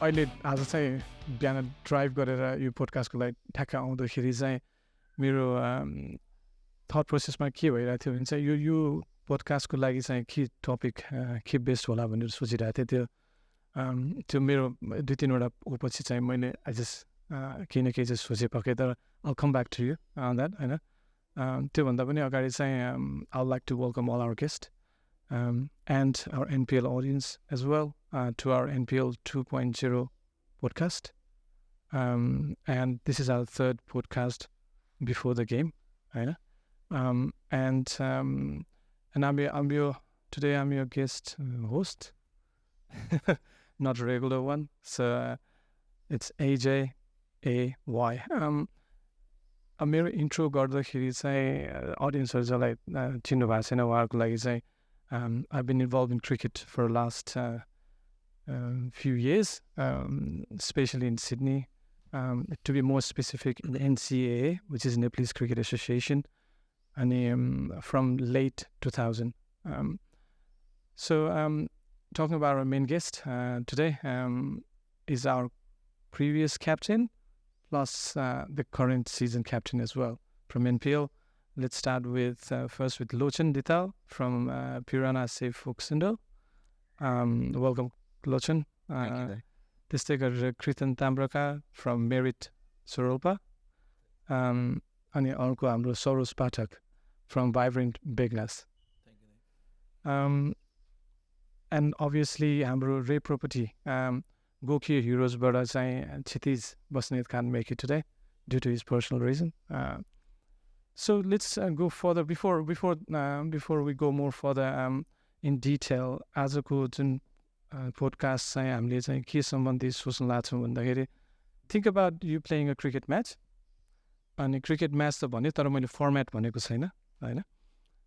अहिले आज चाहिँ बिहान ड्राइभ गरेर यो पोडकास्टको लागि ठ्याक्क आउँदाखेरि चाहिँ मेरो थट प्रोसेसमा के भइरहेको थियो भने चाहिँ यो पोडकास्टको लागि चाहिँ के टपिक के बेस्ट होला भनेर सोचिरहेको थिएँ। त्यो मेरो 2-3वटा पछि चाहिँ मैले आई जस्ट केही न केही चाहिँ सोचे पक्कै, तर I'll come back to you on that, होइन। त्योभन्दा पनि अगाडि चाहिँ I would like to welcome all our guests and our NPL audience as well to our NPL 2.0 podcast. And this is our third podcast before the game, होइन। And today I'm your guest host, not a regular one. So it's AJ AY. मेरो intro गर्दाखेरि चाहिँ अडियन्सहरूलाई चिन्नु भएको छैन, उहाँहरूको लागि चाहिँ I've been involved in cricket for the last few years, especially in Sydney. To be more specific, in the NCAA, which is Nepalese Cricket Association, and from late 2000. So talking about our main guest today is our previous captain, plus the current season captain as well from NPL. Let's start with first with Lochan Dital from Pirana Safe Foksindal. Welcome, Lochan. त्यस्तै गरेर कृतन ताम्ब्रका from Merit Sorolpa. अनि अर्को हाम्रो सरोज पाठक from Vibrant Begnas. And obviously हाम्रो Ray Property Goki Heroesबाट चाहिँ क्षितिज Basnet can't make it today due to his personal reason. So let's go further before we go more further in detail. आजको जुन podcast चाहिँ हामीले चाहिँ के सम्बन्धी सोच्न लाग्छौँ भन्दाखेरि think about you playing a cricket match. अनि क्रिकेट म्याच त भन्यो, तर मैले फर्मेट भनेको छैन, होइन।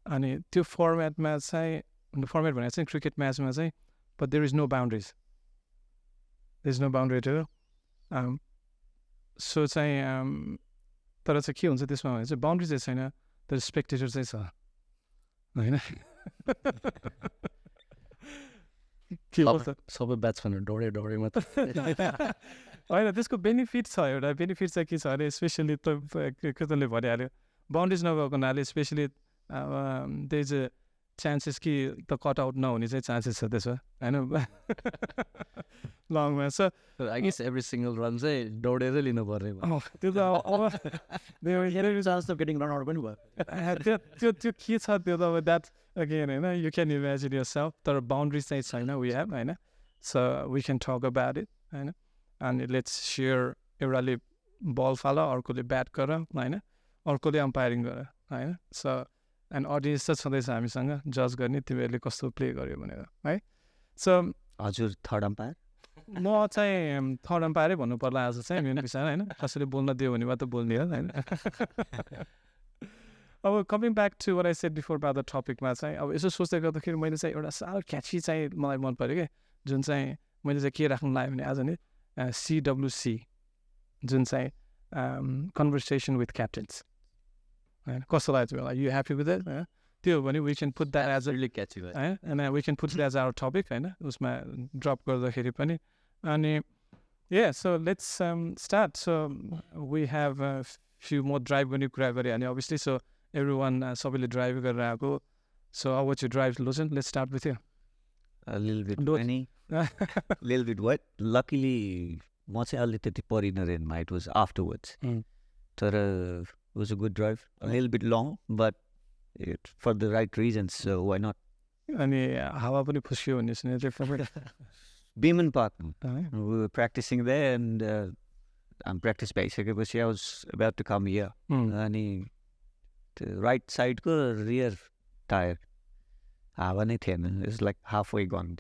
अनि त्यो फर्मेटमा चाहिँ फर्मेट भनेको चाहिँ क्रिकेट म्याचमा चाहिँ but there is no boundaries. There's no boundary at all. So चाहिँ तर चाहिँ के हुन्छ त्यसमा भने चाहिँ बाउन्ड्री चाहिँ छैन, तर स्पेक्टेटर चाहिँ छ, होइन। सबै ब्याट्सम्यानहरू डौडे मात्र होइन, त्यसको बेनिफिट छ। एउटा बेनिफिट चाहिँ के छ अरे, स्पेसली कृतनले भनिहाल्यो, बाउन्ड्रिज नभएको हुनाले स्पेसली त्यही चाहिँ चान्सेस कि त कटआउट नहुने चाहिँ चान्सेस छ त्यसमा, होइन, लङमा। So I guess every single run चाहिँ दौडेरै लिनुपर्ने त्यो त अब चान्स त गेटिङ रन आउट पनि भयो। त्यो के छ त्यो त अब द्याट अगेन, होइन, you can imagine yourself. तर बाउन्ड्रिज चाहिँ छैन, वी हेभ, होइन। So we can talk about it, होइन। अनि लेट्स सेयर, एउटाले बल फाल, अर्कोले ब्याट गर, होइन, अर्कोले अम्पायरिङ गर, होइन। सो एन्ड अडियन्स त छँदैछ हामीसँग जज गर्ने तिमीहरूले कस्तो प्ले गर्यो भनेर, है। सो हजुर थर्ड अम्पायर, म चाहिँ थर्ड अम्पायरै भन्नु पर्ला आज चाहिँ मेरो विषयमा, होइन। कसैले बोल्न दियो भने मात्र बोल्ने हो, होइन। अब coming back to what I said before about the टपिकमा चाहिँ अब यसो सोच्दै गर्दाखेरि मैले चाहिँ एउटा साह्रो क्याची चाहिँ मलाई मन पऱ्यो क्या, जुन चाहिँ मैले चाहिँ के राख्नु लाग्यो भने आज नि CWC, जुन चाहिँ कन्भर्सेसन विथ क्याप्टेन्स, होइन। कस्तो लाग्यो तिमीलाई? You happy with it? त्यो हो भने we can put that as a catchy भयो, है, and we can put that as our topic, होइन, उसमा ड्रप गर्दाखेरि पनि। अनि yeah so let's start. So we have few more drive गर्ने कुरा गरेँ अनि अभियसली। सो एभ्री वान सबैले ड्राइभ गरेर आएको। सो अब what you drive Lochan? Let's start with you. लिल बिट वाट। लकिली म चाहिँ अलि त्यति परिनँ रेनमा, इट वाज आफ्टरवर्ड्स, तर it was a good drive, a little bit long, but for the right reasons, so why not? अनि हावा पनि फुस्क्यो भन्ने सुनेको थिएँ। Beeman Park, we were practicing there, and I'm practice भइसकेपछि I was about to come here. अनि right side को rear tire हावा नै थिएन, it's like halfway gone.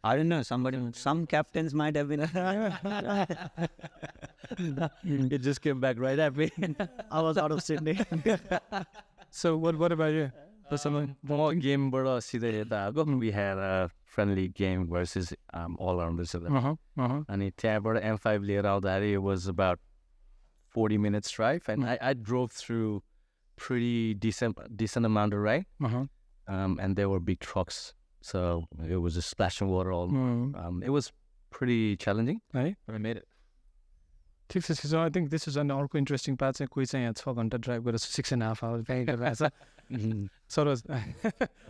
I don't know, some captains might have been. It just came back right at me. I was out of Sydney. So what about you? More game bro, we had a friendly game versus all-rounders. And it M5 laid out that it was about 40 minutes drive, and I drove through pretty decent amount of rain, and there were big trucks. So it was just splashing water all. It was pretty challenging, right? but I made it. ठिक छ so I think this is an अर्को interesting part चाहिँ कोही चाहिँ यहाँ 6 घन्टा drive गरेर 6.5 hours bank भएको छ Saroj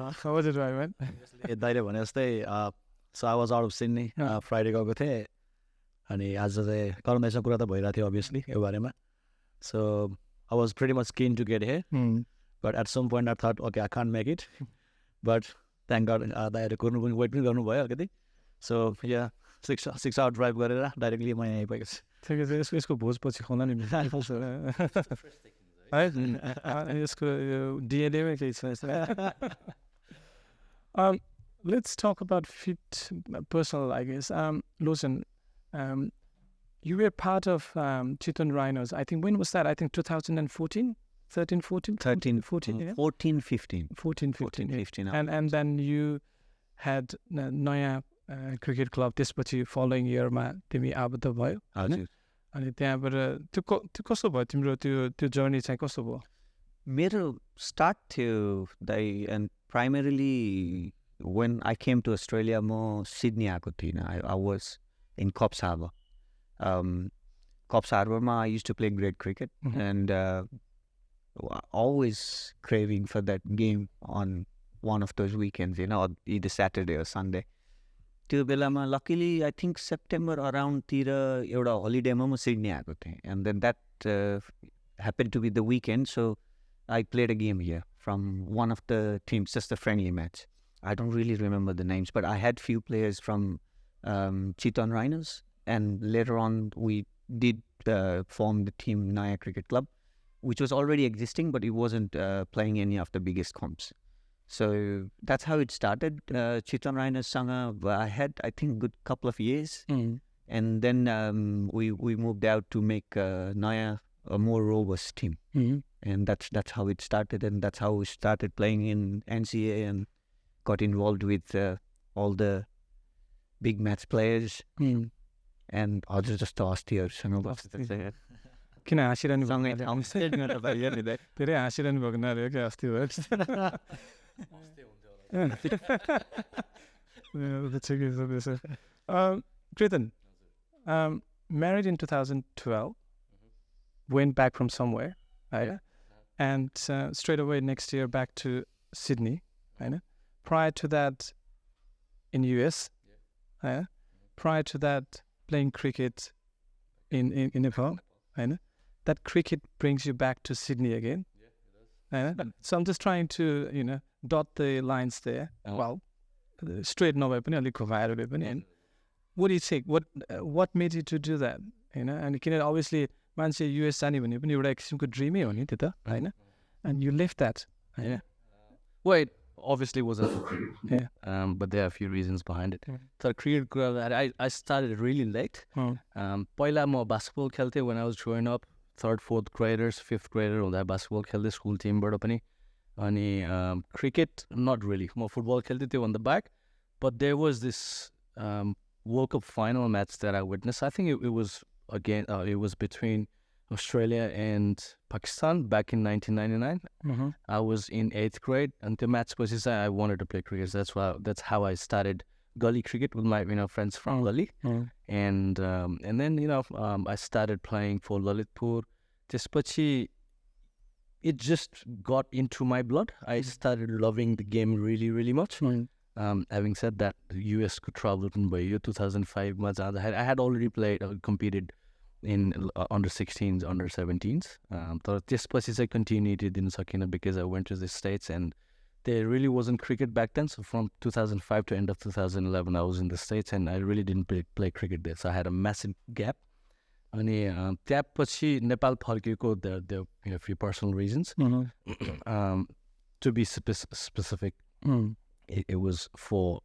was it drive man दाइले भने जस्तै so I was out of Sydney Friday गएको थिएँ अनि आज चाहिँ करुणासँग कुरा त भइरहेको थियो अभियसली यो बारेमा so I was pretty much keen to get here but at some point I thought okay I can't make it but thank god दाइहरू कुर्नु पनि वेट पनि गर्नुभयो अलिकति सो या 6 आवर ड्राइभ गरेर डाइरेक्टली म यहाँ आइपुगेको छु ठिकै छ यसको भोज पछि खुवाउला नि है यसको डिएनएमै केही छ let's talk about fit personal, I guess. Lawson, you were part of Chiton Rhinos. I think, when was that? I think 2014? 13, 14? 13, 14, yeah? 14, 15. 14, 15. 15. And then you had Naya Cricket Club. त्यसपछि following year मा तिमी आबद्ध भयो हजुर अनि त्यहाँबाट त्यो कस्तो भयो तिम्रो त्यो जर्नी चाहिँ कस्तो भयो मेरो स्टार्ट थियो दाइ and primarily when I came to Australia म सिडनी आएको थिइनँ I was in Coffs Harbour Coffs Harbour मा I used to play great cricket and always craving for that game on one of those weekends, you know, either Saturday or Sunday. त्यो बेलामा luckily I think September around तिर एउटा हलिडेमा म सिडनी आएको थिएँ and then that happened to be the weekend so I played a game here from one of the teams, just a friendly match. I don't really remember the names but I had few players from Chiton Rhinos and later on we did form the team Naya Cricket Club which was already existing but it wasn't playing any of the biggest comps. So that's how it started. Chiton Rhinos sanga I had I think good couple of years and then we moved out to make Naya a more robust team and that's how it started and that's how we started playing in NCA and got involved with all the big match players and हजुर जस्तो अस्तिहरूसँग बस्दै किन हाँसिरहनु धेरै हाँसिरहनु भएको नरह्यो क्या अस्ति Kritan, married in 2012, went back from somewhere, right? And straight away next year back to Sydney, right? Prior to that in US, right? Prior to that playing cricket in Nepal, right? That cricket brings you back to Sydney again. Right? So I'm just trying to, you know, dot the lines there. Well, straight नभए पनि अलिक घुमाएर भए पनि and what do you think? What made you to do that? You know, and किन obviously मान्छे US जाने भने पनि एउटा किसिमको ड्रिमै हो नि त्यो त हैन and you left that. Yeah. Well, it obviously wasn't for cricket. Yeah. But there are a few reasons behind it. So cricket I started really late. पहिला म basketball खेल्थेँ when I was growing up. 3rd, 4th graders, 5th grader हुँदा basketball खेल्दै school teamबाट पनि अनि cricket not really म football खेल्थेँ त्यो on the back but there was this World Cup final match that I witnessed. I think it was again it was between Australia and Pakistan back in 1999. I was in 8th grade and the match was I wanted to play cricket. That's how I started gully cricket with my friends from gully and then I started playing for Lalitpur. त्यसपछि it just got into my blood. I started loving the game really, really much. Having said that, the US could travel by year 2005 I had already played competed in under 16s, under 17s. तर त्यसपछि चाहिँ continuity दिन सकिनँ because I went to the States and there really wasn't cricket back then. So from 2005 to end of 2011, I was in the States and I really didn't play cricket there. So I had a massive gap. अनि त्यसपछि नेपाल फर्किएको there a few personal reasons. To be specific, it was for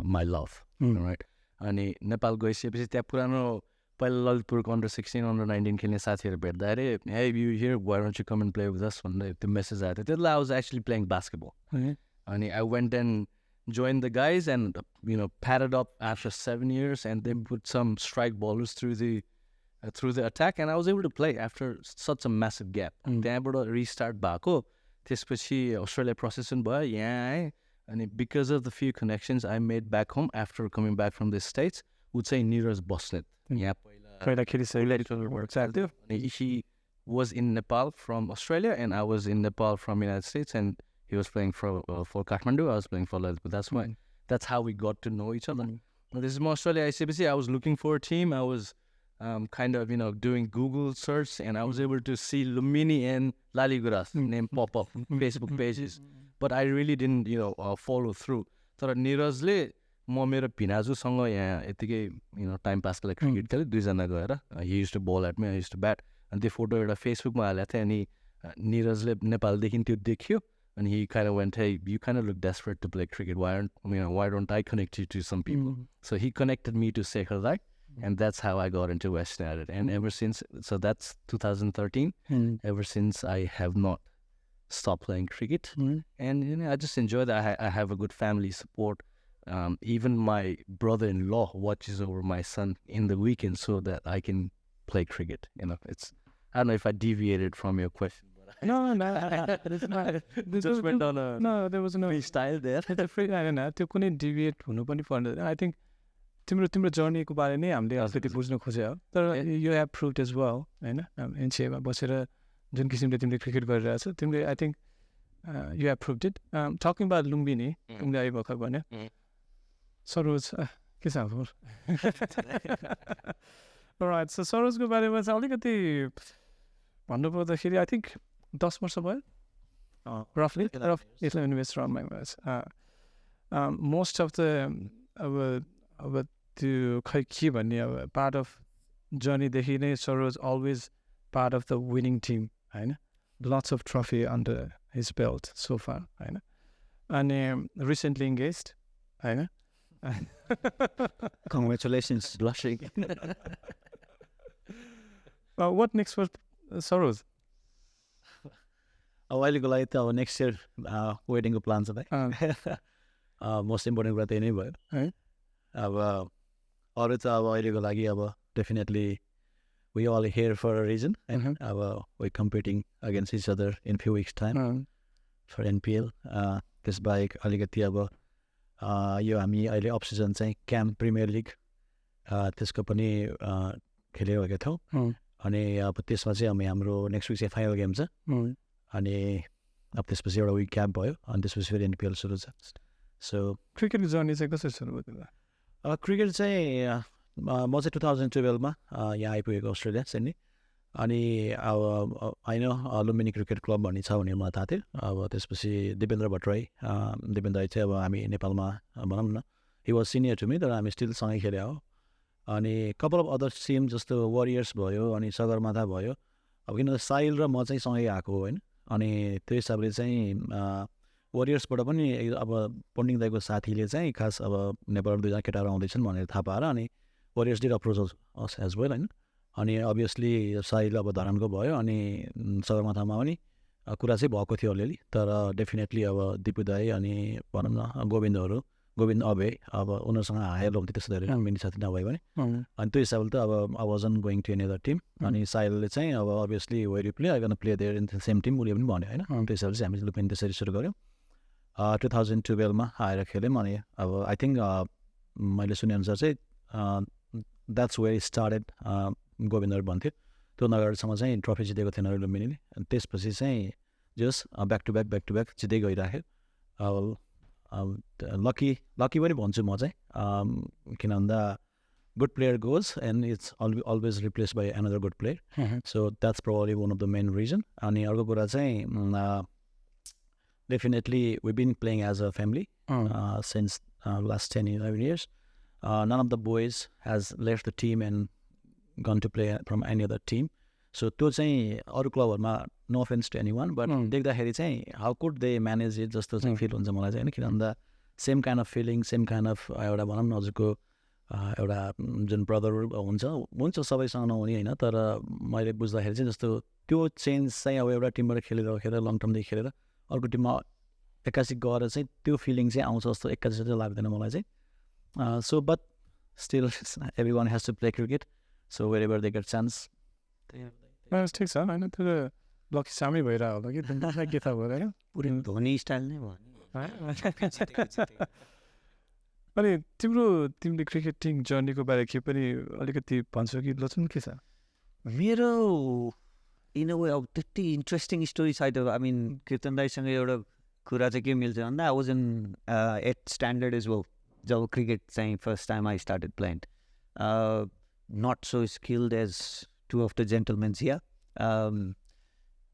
my love, right? अनि नेपाल गइसकेपछि त्यहाँ पुरानो पहिला ललितपुरको under 16, under 19 खेल्ने साथीहरू भेट्दा अरे hey, you here, why don't you come and play with us? भन्दै त्यो message आएको थियो. त्यतिबेला I was actually playing basketball. अनि I went and joined the guys and padded up after 7 years and then put some strike ballers through the attack and I was able to play after such a massive gap. त्यहाँबाट restart भएको त्यसपछि Australia procession भयो यहाँ आएँ अनि because of the few connections I made back home after coming back from the States ऊ चाहिँ निरज बस्नेत यहाँ पहिला खेलिसक्यो he was in Nepal from Australia and I was in Nepal from United States and he was playing for Kathmandu, I was playing for Lalitpur. That's how we got to know each other. This is Australia ICBC. I was looking for a team. I was kind of, doing Google search and I was able to see Lumini and Laliguras name pop up Facebook pages. But I really didn't, follow through. तर निरजले म मेरो भिनाजुसँग यहाँ यतिकै time पासको लागि cricket खेलेँ दुईजना गएर he use to bowl at me I use to bat अनि त्यो फोटो एउटा फेसबुकमा हालेको थिएँ अनि निरजले नेपालदेखि त्यो देख्यो अनि he kind of went, hey, you kind of look desperate to play cricket. Why don't I connect you to some people? So he connected me to Sekhar Rai, and that's how I got into West United. And ever since, so that's 2013. Ever since, I have not stopped playing cricket. And I just enjoy that. I have a good family support. Even my brother-in-law watches over my son in the weekend so that I can play cricket. It's, I don't know if I deviated from your question. No, it's not. Just went on a there was no freestyle there. त्यो कुनै deviate हुनु पनि पर्दैन. I think तिम्रो जर्नीको बारे नै हामीले अलिकति बुझ्न खोजे हो. तर you have proved as well होइन एनसिएमा बसेर जुन किसिमले तिमीले क्रिकेट गरिरहेछ तिमीले I think you have proved it. Talking about Lumbini तिमीले अहिले भर्खर भन्यो सरोज के छ अब राइट. सो सरोजको बारेमा चाहिँ अलिकति भन्नुपर्दाखेरि आई थिङ्क 10 वर्ष भयो roughly 11 years around my words. Most of the अब त्यो खै के भन्ने अब part of journey देखि नै Saro's always part of the winning team होइन. Lots of trophy under his belt so far होइन. अनि recently engaged होइन. Congratulations. Blushing. What next for Saro's? अहिलेको लागि त अब नेक्स्ट इयर वेडिङको प्लान छ भाइ. मोस्ट इम्पोर्टेन्ट कुरा त्यही नै भयो है. अब अरू त अब अहिलेको लागि अब definitely we all here for a reason होइन. अब we competing against each other in few weeks time for NPL. त्यसबाहेक अलिकति अब यो हामी अहिले अफ सिजन चाहिँ क्याम्प प्रिमियर लिग त्यसको पनि खेलिरहेका थियौँ. अनि अब त्यसमा चाहिँ हाम्रो नेक्स्ट विक चाहिँ फाइनल गेम छ. अनि अब त्यसपछि एउटा विक क्याम्प भयो अनि त्यसपछि फेरि एनपिएल सुरु छ. सो क्रिकेटको जर्नी चाहिँ कसरी सुरु भयो तिमीलाई? क्रिकेट चाहिँ म चाहिँ 2012मा यहाँ आइपुगेको अस्ट्रेलिया सिडनी. अनि अब होइन लुम्बिनी क्रिकेट क्लब भन्ने छ भने मलाई थाहा थियो. अब त्यसपछि दिपेन्द्र भट्टराई दिपेन्द्र चाहिँ अब हामी नेपालमा भनौँ न he was senior to me तर हामी स्टिल सँगै खेले हो. अनि कपाल अफ अदर टिम जस्तो वरियर्स भयो अनि सगरमाथा भयो. अब किन साहिल र म चाहिँ सँगै आएको होइन. अनि त्यो हिसाबले चाहिँ वरियर्सबाट पनि अब पण्डिङ दाईको साथीले चाहिँ खास अब नेपालबाट दुईजना केटाहरू आउँदैछन् भनेर थाहा पाएर अनि Warriors did approach us as well होइन. अनि अभियसली साहिल अब धरानको भयो अनि सगरमाथामा पनि कुरा चाहिँ भएको थियो अलिअलि. तर डेफिनेटली अब दिपु दाई अनि भनौँ न गोविन्द अभे अब उनीहरूसँग हायर हुन्थ्यो त्यस्तो धेरै मिनी साथी नभए पनि. अनि त्यो हिसाबले त अब I wasn't going to any other team. अनि साहिलले चाहिँ अब obviously where you play I can play there in the same team उसले पनि भन्यो होइन. त्यो हिसाबले चाहिँ हामीले पनि त्यसरी सुरु गऱ्यौँ. 2012मा आएर खेल्यौँ. अनि अब आई थिङ्क मैले सुनेअनुसार चाहिँ द्याट्स वेयर स्टार्टेड गोविन्दहरू भन्थ्यो. त्यो नगरसम्म चाहिँ ट्रफी जितेको थिएन लुम्बिनीले. अनि त्यसपछि चाहिँ जस ब्याक टु ब्याक जित्दै गइराख्यो. अब लकी पनि भन्छु म चाहिँ किन भन्दा good player goes and it's always replace by another good player. So that's probably one of the main reason. अनि अर्को कुरा चाहिँ definitely we been playing as a family since last 10-11 years. None of the boys has left the team and gone to play from any other team. So त्यो चाहिँ अरू क्लबहरूमा no offence to anyone but देख्दाखेरि चाहिँ how could they manage it जस्तो चाहिँ feel हुन्छ मलाई चाहिँ होइन. किन भन्दा same kind of feeling same kind of एउटा भनौँ न हजुरको एउटा जुन ब्रदर हुन्छ सबैसँग नहुने होइन. तर मैले बुझ्दाखेरि चाहिँ जस्तो त्यो चेन्ज चाहिँ अब एउटा टिमबाट खेलेर लङ टर्मदेखि खेलेर अर्को टिममा एक्कासी गएर चाहिँ त्यो फिलिङ चाहिँ आउँछ जस्तो एक्कासी चाहिँ लाग्दैन मलाई चाहिँ. So but still everyone has to play cricket. So wherever they get chance. ठिक छ होइन. त्यो त लकी सामै भइरहेको होला कि तिमीलाई के थाहा भयो होइन. पुरै धोनी स्टाइल नै भयो. अनि तिमीले क्रिकेटिङ जर्नीको बारे के पनि अलिकति भन्छौ कि लोचन के छ? मेरो इन अ वे अब त्यति इन्ट्रेस्टिङ स्टोरी छैन। आई मिन कीर्तन दाईसँग एउटा कुरा चाहिँ के मिल्छ भन्दा I was in 8th standard as well जब क्रिकेट चाहिँ first time I started playing. Not so skilled as to of the gentlemen's yeah.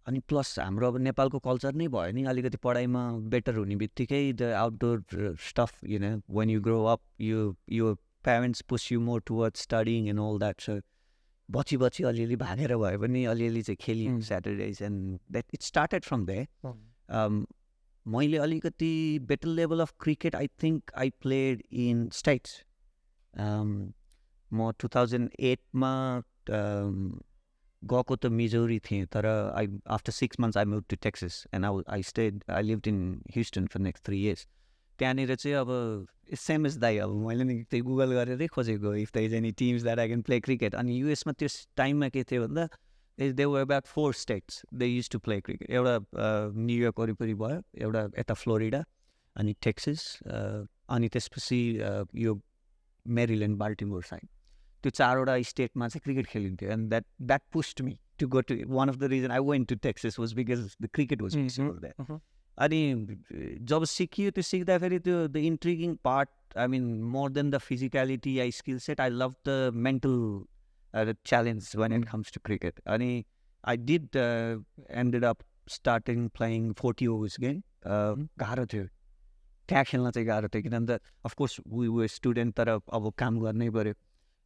अनि प्लस हाम्रो अब नेपालको कल्चर नै भयो नि अलिकति पढाइमा बेटर हुने बित्तिकै the outdoor stuff you know when you grow up यो parents push you more towards studying and all that. So बची अलिअलि भागेर भए पनि अलिअलि चाहिँ खेल्यौँ Saturdays and that it started from there. मैले अलिकति better level of cricket I think I played in States. म 2008मा गएको त मिजोरी थिएँ तर I after 6 months I move to Texas and I lived in Houston for next 3 years। त्यहाँनिर चाहिँ अब सेम एज दाइ अब मैले नि त्यही गुगल गरेरै खोजेको if the is any teams that I can play cricket. अनि युएसमा त्यस टाइममा के थियो भन्दा they were about 4 states they use to play cricket. एउटा न्युयोर्क वरिपरि भयो, एउटा यता फ्लोरिडा, अनि टेक्सास, अनि त्यसपछि यो मेरिल्यान्ड बाल्टिमोर साइड। त्यो 4वटा स्टेटमा चाहिँ क्रिकेट खेलिन्थ्यो and that pushed me to go to one of the reason I went to Texas was because the cricket was possible there. अनि जब सिकियो त्यो सिक्दाखेरि त्यो the intriguing part I mean more than the physicality I skill set I love the mental challenge when it comes to cricket. अनि I did ended up starting playing 40 overs game. गाह्रो थियो त्यहाँ खेल्न चाहिँ गाह्रो थियो किनभने अफकोर्स वी वर स्टुडेन्ट तर अब काम गर्नै पऱ्यो।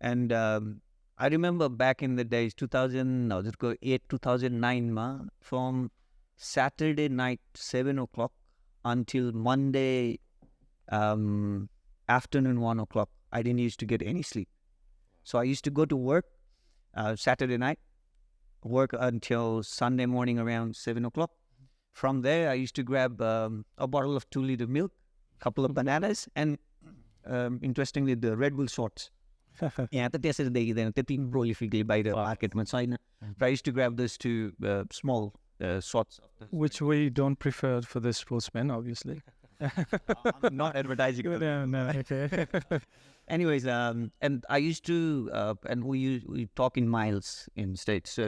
And I remember back in the days 2000 2009मा फ्रम Saturday night 7 o'clock until Monday afternoon 1 o'clock I didn't used to get any sleep. So I used to go to work Saturday night, work until Sunday morning around 7 o'clock. From there I used to grab a bottle of 2-liter milk, couple of bananas and interestingly the Red Bull shorts. यहाँ त त्यसरी देखिँदैन त्यति प्रोलिफिकली बाहिर मार्केटमा छैन। I used to grab those two small shots of this. Which we don't prefer for the sportsmen, obviously. I'm not advertising. No, okay. Anyways, and I used to, and we talk in miles in States. So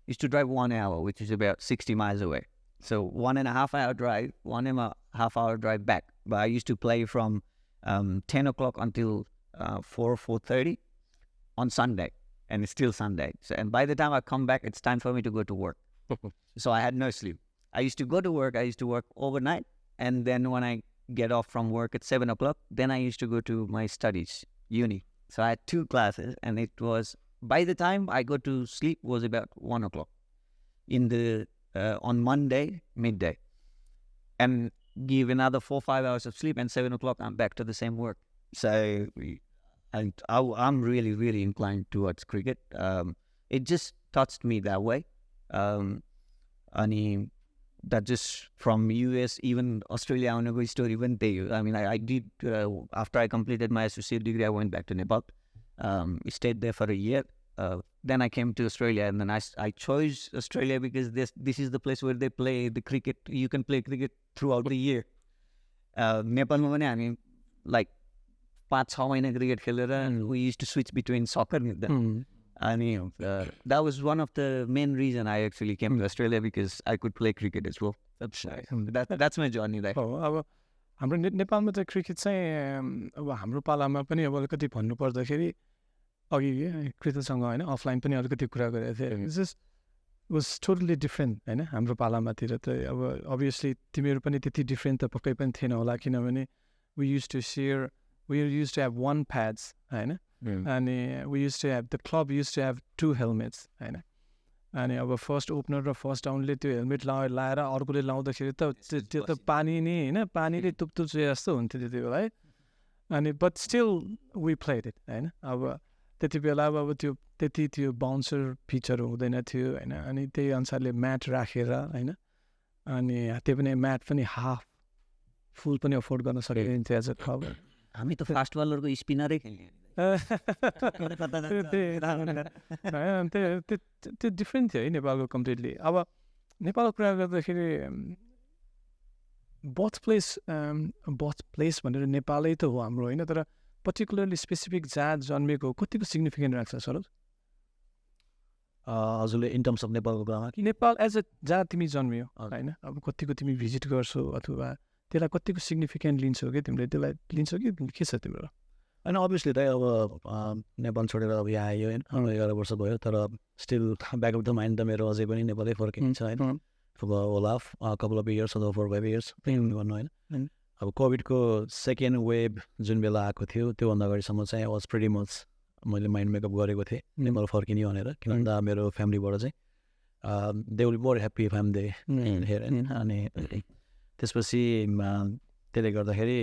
used to drive 1 hour, which is about 60 miles away. So 1.5 hour drive, 1.5 hour drive back. But I used to play from 10 o'clock until 4:30 on Sunday, and it's still Sunday. So, and by the time I come back, it's time for me to go to work. So I had no sleep. I used to go to work. I used to work overnight. And then when I get off from work at 7 o'clock, then I used to go to my studies, uni. So I had 2 classes and it was, by the time I go to sleep was about 1 o'clock in the, on Monday, midday. And give another 4-5 hours of sleep and 7 o'clock I'm back to the same work. So I'm really, really inclined towards cricket. It just touched me that way. Ani that just from US even Australia आउनुको story पनि त्यही हो। I mean I did after I completed my associate degree I went back to Nepal, stayed there for a year, then I came to Australia and then I chose Australia because this is the place where they play the cricket. You can play cricket throughout the year. नेपालमा पनि हामी like 5-6 महिना cricket खेलेर and we used to switch between soccer and them. And that was one of the main reason I actually came to Australia because I could play cricket as well. That's my journey there. अब हाम्रो नेपालमा चाहिँ cricket चाहिँ अब हाम्रो पालामा पनि अब अलिकति भन्नु पर्दाखेरि अघि कृतसँग होइन अफलाइन पनि अलिकति कुरा गरेको थिएँ। जस्ट वाज टोटली डिफ्रेन्ट होइन हाम्रो पालामातिर त अब अभियसली तिमीहरू पनि त्यति डिफ्रेन्ट त पक्कै पनि थिएन होला किनभने we use to have 1 pads होइन अनि we use to have the club use to have 2 helmets होइन। अनि अब फर्स्ट ओपनर र फर्स्ट डाउनले त्यो हेलमेट लाएर अर्कोले लाउँदाखेरि त त्यो त पानी नै होइन पानीले तुप्तुप जस्तो हुन्थ्यो त्यति बेला है। अनि but still we played it होइन। अब त्यति बेला अब त्यो त्यति त्यो बााउन्सर पिचहरू हुँदैन थियो होइन। अनि त्यही अनुसारले म्याट राखेर होइन अनि त्यो पनि म्याट पनि हाफ फुल पनि अफोर्ड गर्न सकिन्थ्यो एज अ क्लब। हामी त फास्ट बलरको स्पिनरै खेल्ने त्यो डिफ्रेन्ट थियो है नेपालको कम्प्लिटली। अब नेपालको कुरा गर्दाखेरि बर्थ प्लेस भनेर नेपालै त हो हाम्रो होइन, तर पर्टिकुलरली स्पेसिफिक जहाँ जन्मेको कतिको सिग्निफिकेन्ट राख्छ सरोज? हजुरले इन टर्म्स अफ नेपालको कुरामा कि नेपाल एज अ जहाँ तिमी जन्मियो होइन, अब कतिको तिमी भिजिट गर्छौ अथवा त्यसलाई कतिको सिग्निफिकेन्ट लिन्छौ कि तिमीले, त्यसलाई लिन्छौ कि के छ तिम्रो? होइन अभियसली त अब नेपाल छोडेर अब यहाँ आयो होइन, 11 वर्ष भयो, तर still back of the mind त मेरो अझै पनि नेपालै फर्किन्छ होइन, होला कपाल अफ इयर्स अथवा 4-5 इयर्स भन्नु होइन। अब कोभिडको सेकेन्ड वेभ जुन बेला आएको थियो त्योभन्दा अगाडिसम्म चाहिँ वाज प्रिटी मच मैले माइन्ड मेकअप गरेको थिएँ नेपाल फर्किने भनेर, किन भन्दा मेरो फ्यामिलीबाट चाहिँ they will more happy if I'm they here होइन। अनि त्यसपछि त्यसले गर्दाखेरि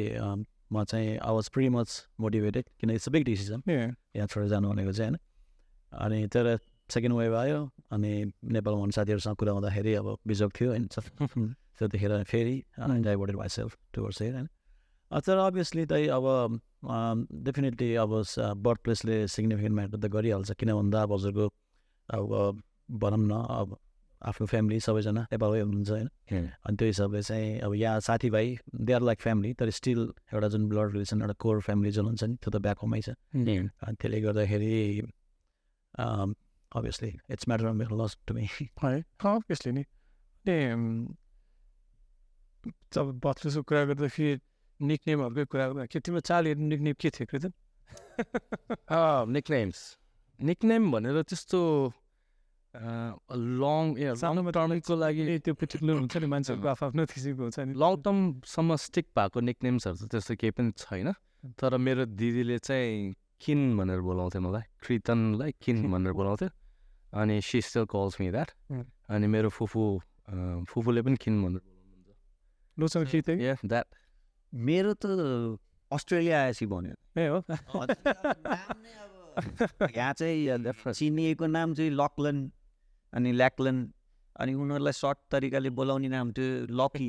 म चाहिँ I was pretty much motivated, किन इट्स अ बिग डिसिजन यहाँ छोडेर जानु भनेको चाहिँ होइन। अनि तर सेकेन्ड वेभ आयो अनि नेपालमा हुने साथीहरूसँग कुरा हुँदाखेरि अब बिजोग थियो होइन, त्यतिखेर फेरि diverted myself towards here होइन। तर अभियसली त अब डेफिनेटली अब बर्थ प्लेसले सिग्निफिकेन्ट म्याटर त गरिहाल्छ, किन भन्दा अब हजुरको अब भनौँ न अब आफ्नो फ्यामिली सबैजना नेपालमै हुनुहुन्छ होइन। अनि त्यो हिसाबले चाहिँ अब यहाँ साथीभाइ दे आर लाइक फ्यामिली, तर स्टिल एउटा जुन ब्लड रिलेसन एउटा कोर फ्यामिली जुन हुन्छ नि त्यो त ब्याक होमै छ। अनि त्यसले गर्दाखेरि obviously it's matter of loss to me है, अभियसली नि। जब बर्थप्लेसको कुरा गर्दाखेरि निकनेमहरूकै कुरा गर्दा के तिम्रो चालीहरू निकनेम के थियो कृतन? निकनेम भनेर त्यस्तो लङ टर्मको लागि त्यो पर्टिकुलर हुन्छ नि, मान्छेहरूको आफ्नो किसिमको हुन्छ नि, लङ टर्मसम्म स्टिक भएको निकनेम्सहरू चाहिँ त्यस्तो केही पनि छैन। तर मेरो दिदीले चाहिँ किन भनेर बोलाउँथ्यो मलाई, कृतनलाई किन भनेर बोलाउँथ्यो, अनि she still calls me that. अनि मेरो फुपूले पनि किन भनेर लोसन के थियो द्याट। मेरो त अस्ट्रेलिया आएपछि भन्यो ए हो। यहाँ चाहिँ चिनिएको नाम चाहिँ लकलन अनि ल्याक्लन, अनि उनीहरूलाई सर्ट तरिकाले बोलाउने नाम थियो लकी।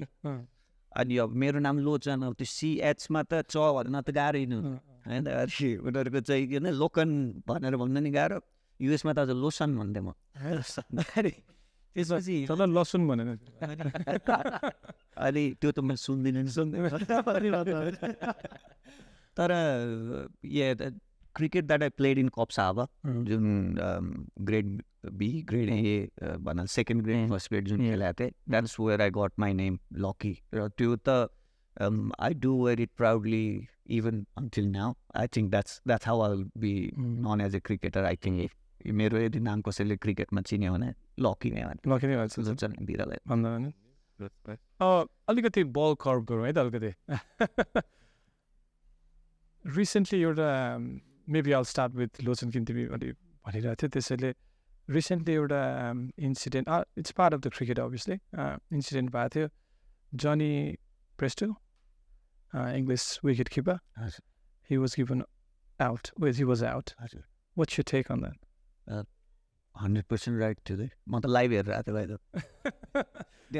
अनि अब मेरो नाम लोचन, अब त्यो CH-मा त च भन्न त गाह्रै नै होइन। उनीहरूको चाहिँ के भने लोकन भनेर भन्न नि गाह्रो, युएसमा त अझ लोसन भन्थेँ म। त्यसपछि लसुन भनेर अनि त्यो त मैले सुन्दिनँ तर cricket that I played in cup साहबा जुन ग्रेड बी ग्रेड ए भन सेकेन्ड ग्रेड फर्स्ट ग्रेड जुन खेलाएको थिएँ, that's where I got my name lucky. र त्यो त I do wear it proudly even until now. I think that's how I will be known as a cricketer. I think मेरो यदि नाम कसैले क्रिकेटमा चिन्यो भने लकी नै भन्छ। अलिकति बल कर्भ गरौँ है त अलिकति। रिसेन्टली एउटा मेबी आल स्टार्ट विथ लोचन, किन तिमी भनिरहेको थियो, त्यसैले रिसेन्टली एउटा incident, it's part of the cricket obviously, incident भएको थियो। जनी Presto, English wicket keeper, he was given out, he was out. What's your take on that? 100% right today. म त लाइभ हेरेर आएको थिएँ भाइ त।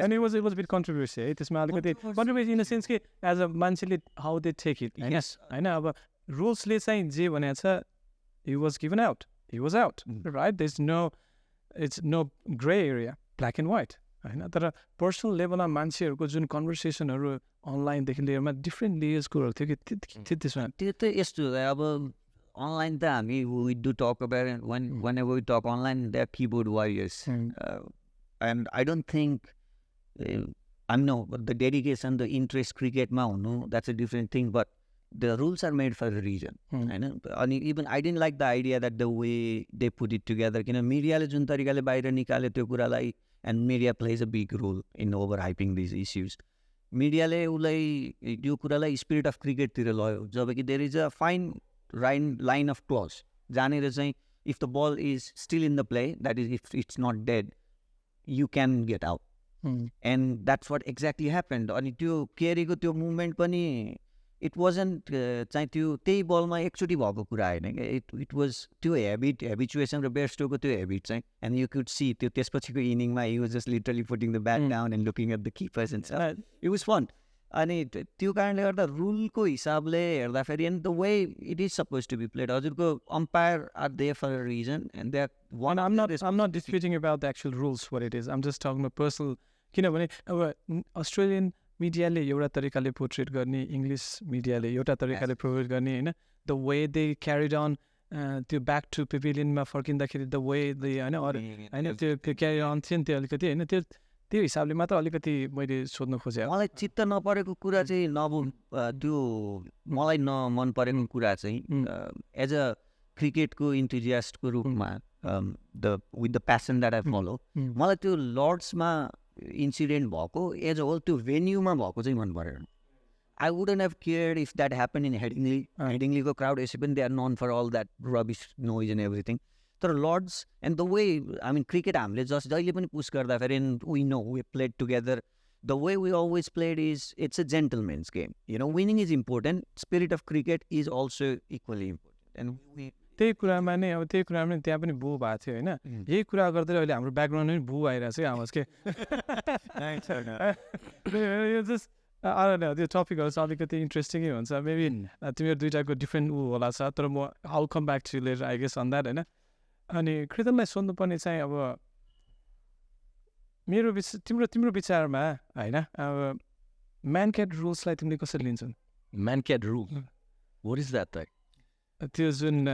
And it was a bit controversy है त्यसमा, अलिकति controversy in the sense कि एज अ मान्छेले how they take it होइन। अब रुल्सले चाहिँ जे भनेको छ, he was given out, he was out, right? There's no gray area, black and white होइन। तर पर्सनल लेभलमा मान्छेहरूको जुन कन्भर्सेसनहरू अनलाइनदेखि लिएरमा डिफ्रेन्ट लेयर्स कुरोहरू थियो कि त्यसमा। त्यो त यस्तो अब अनलाइन त हामी we do talk about it whenever we talk online, they are keyboard warriors. And I don't think I know the dedication, the interest cricketमा हुनु, that's a different thing, but the rules are made for a reason होइन। अनि even I didn't like the idea that the way they put it together, किन मिडियाले जुन तरिकाले बाहिर निकाल्यो त्यो कुरालाई, and media plays a big role in overhyping these issues. मिडियाले उसलाई यो कुरालाई स्पिरिट अफ क्रिकेटतिर लयो, जबकि there is a fine line of clause जहाँनिर चाहिँ if the ball is still in the play, that is if it's not dead, you can get out. And that's what exactly happened. अनि त्यो केरीको त्यो movement पनि it wasn't चाहिँ त्यो त्यही बलमा एकचोटि भएको कुरा होइन क्या, it was त्यो habituation र बेयरस्टोको त्यो हेबिट चाहिँ, and you could see त्यो त्यसपछिको इनिङमा he was just literally putting the bat down and looking at the keepers and stuff. It was fun. अनि त्यो कारणले गर्दा रुलको हिसाबले हेर्दाखेरि and the way it is suppose to be played, हजुरको umpire are there for a reason and they are one. I'm not disputing about the actual rules what it is. I'm just talking about personal, किनभने अब Australian मिडियाले एउटा तरिकाले portrait गर्ने, English मिडियाले एउटा तरिकाले पोर्ट्रेट गर्ने होइन, the way they carried on त्यो ब्याक टु पेभिलियनमा फर्किँदाखेरि द वे दे होइन होइन त्यो क्यारी अन थियो नि त्यो अलिकति होइन, त्यो हिसाबले मात्र अलिकति मैले सोध्नु खोजेँ। मलाई चित्त नपरेको कुरा चाहिँ त्यो मलाई मन परेको कुरा चाहिँ एज अ क्रिकेटको इन्थुजियास्टको रूपमा with the passion that I follow, मलाई त्यो लर्ड्समा इन्सिडेन्ट भएको एज अ होल त्यो भेन्यूमा भएको चाहिँ मन परेन। I wouldn't have cared if that happened in Headingley. Headingleyको crowd यसै पनि they are known for all that rubbish noise and everything. तर Lords and the way, I mean, cricket हामीले जस्ट जहिले पनि पुस गर्दाखेरि and we know we played together. The way we always played is it's a gentleman's game. You know, winning is important. Spirit of cricket is also equally important. And we त्यही कुरामा नै अब त्यही कुरामा नै त्यहाँ पनि बु भएको थियो होइन, यही कुरा गर्दै अहिले हाम्रो ब्याकग्राउन्डमा पनि बु आइरहेको छ आवाज के जस्ट त्यो टपिकहरू चाहिँ अलिकति इन्ट्रेस्टिङै हुन्छ। मेबी तिमीहरू दुइटाको डिफ्रेन्ट होला छ, तर म I'll come back to later I guess on that होइन। अनि कृतनलाई सोध्नुपर्ने चाहिँ अब तिम्रो विचारमा होइन, अब म्यान क्याट रुल्सलाई तिमीले कसरी लिन्छौ? Man CAT rule, what is that? त्यो जुन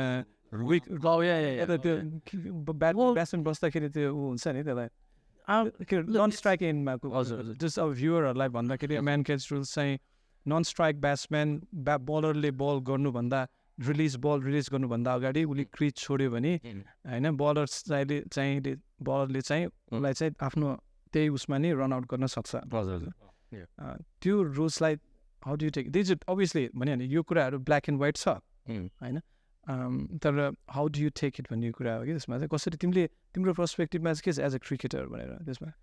ब्याट्सम्यान बस्दाखेरि त्यो हुन्छ नि त्यसलाई नन स्ट्राइक एन्डमा जस्ट अब भ्युवरहरूलाई भन्दाखेरि म्यान क्याच रुल्स चाहिँ नन स्ट्राइक ब्याट्सम्यान बलरले बल गर्नुभन्दा रिलिज गर्नुभन्दा अगाडि उसले क्रिज छोड्यो भने होइन बलरले चाहिँ उसलाई चाहिँ आफ्नो त्यही उसमा नै रन आउट गर्न सक्छ। त्यो रुल्सलाई how do you take these obviously भन्यो भने यो कुराहरू ब्ल्याक एन्ड व्हाइट छ होइन, तर how do you take it भन्ने कुरा हो कि त्यसमा चाहिँ कसरी तिम्रो पर्सपेक्टिभमा चाहिँ के छ एज अ क्रिकेटर भनेर त्यसमा?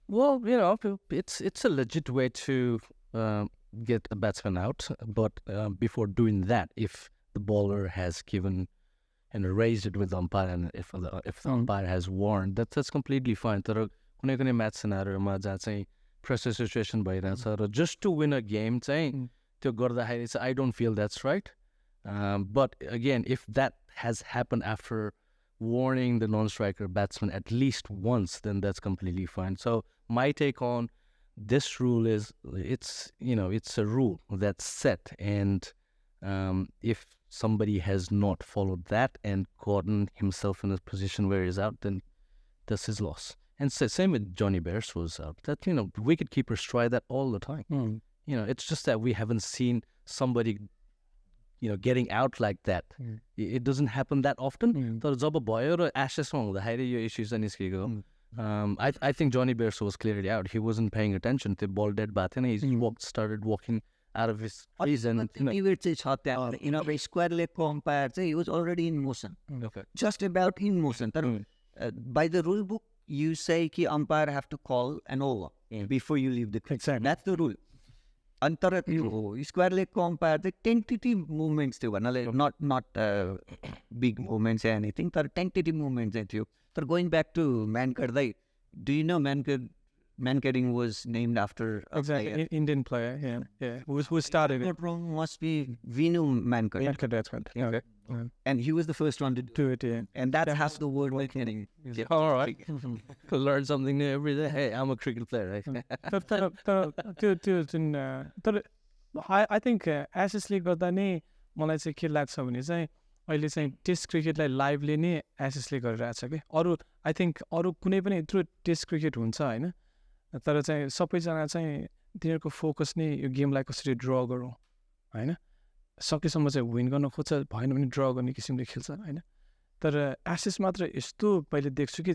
Well, you know, it's a legit way to get a batsman out, but before doing that, if the bowler has given and raised it with the umpire, and if the umpire has warned, that's completely fine. तर कुनै match सिनारीमा जहाँ चाहिँ pressure situation भइरहेछ र just to win a game चाहिँ त्यो गर्दाखेरि चाहिँ I don't feel that's right. But again, if that has happened after warning the non-striker batsman at least once, then that's completely fine. So my take on this rule is it's a rule that's set, and if somebody has not followed that and gotten himself in a position where he's out, then that's his loss. And same with Johnny Beresford's out. That wicketkeepers try that all the time. It's just that we haven't seen somebody getting out like that. It doesn't happen that often. तर जब भयो र एशेसमा हुँदाखेरि यो issue चाहिँ निस्केको। I think Johnny Beresford was clearly out. He wasn't paying attention. त्यो बल dead भएको थिएन. He started walking out of his crease and चाहिँ छ त्यहाँ स्क्वायर लेगको अम्पायर चाहिँ he was already in motion. Just about in motion. तर by the rule book you say कि umpire have to call an over before you leave the crease. That's the rule. अनि तर त्यो square लेगको umpire चाहिँ tentative movements थियो भन्नाले not big movements या एनिथिङ, तर टेन्टेटिभ मुभमेन्ट चाहिँ थियो। तर गोइङ ब्याक टु म्यानकर्डै, do you know Mankading was named after Indian player, who started it. Must be Vinu Mankad. That's right. Okay. And he was the first one to Do it, yeah. And that's half the word we're getting. all right. Learn something new every day. Hey, I'm a cricket player, right? तर I think एसएसले गर्दा नै मलाई चाहिँ के लाग्छ भने चाहिँ अहिले चाहिँ टेस्ट क्रिकेटलाई लाइभली नै एसएसले गरिरहेछ कि आई थिङ्क अरू कुनै पनि यत्रो टेस्ट क्रिकेट हुन्छ होइन, तर चाहिँ सबैजना चाहिँ तिनीहरूको फोकस नै यो गेमलाई कसरी ड्र गरौँ होइन, सकेसम्म चाहिँ विन गर्न खोज्छ, भएन भने ड्र गर्ने किसिमले खेल्छ होइन। तर एसएस मात्र यस्तो मैले देख्छु कि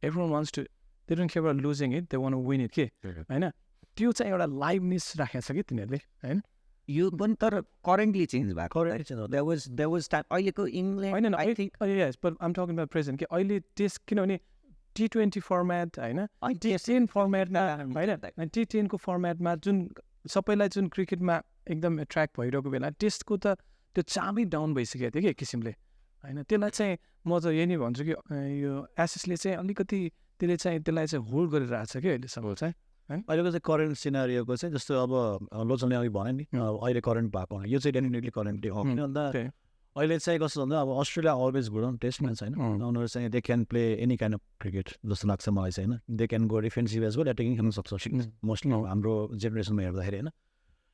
everyone wants to they don't care about losing it, they want to win it के होइन, त्यो चाहिँ एउटा लाइभनेस राखेको छ कि तिनीहरूले होइन। यो पनि तर करेन्टली चेन्ज भएको there was time अहिलेको England I think yes but I'm talking about present कि अहिले टेस्ट किनभने T20 फर्मेट होइन, T10 फर्मेटमा होइन, T10 को फर्मेटमा जुन सबैलाई जुन क्रिकेटमा एकदम एट्र्याक्ट भइरहेको बेला टेस्टको त त्यो चामै डाउन भइसकेको थियो कि एक किसिमले होइन। त्यसलाई चाहिँ म त यही नै भन्छु कि यो एसएसले चाहिँ अलिकति त्यसलाई चाहिँ होल्ड गरिरहेको छ कि अहिलेसम्म चाहिँ अहिलेको चाहिँ करेन्ट सिनारियोको चाहिँ जस्तो अब लोचनले अघि भने नि अहिले करेन्ट भएको यो चाहिँ डेफिनेटली करेन्टली हो किन भन्दा अहिले चाहिँ कस्तो भन्दा अब Australia always good on test match होइन उनीहरू चाहिँ they can play any kind of cricket जस्तो लाग्छ मलाई चाहिँ होइन they can go defensive as well attacking खेल्न सक्छ मोस्टली हाम्रो जेनेरेसनमा हेर्दाखेरि होइन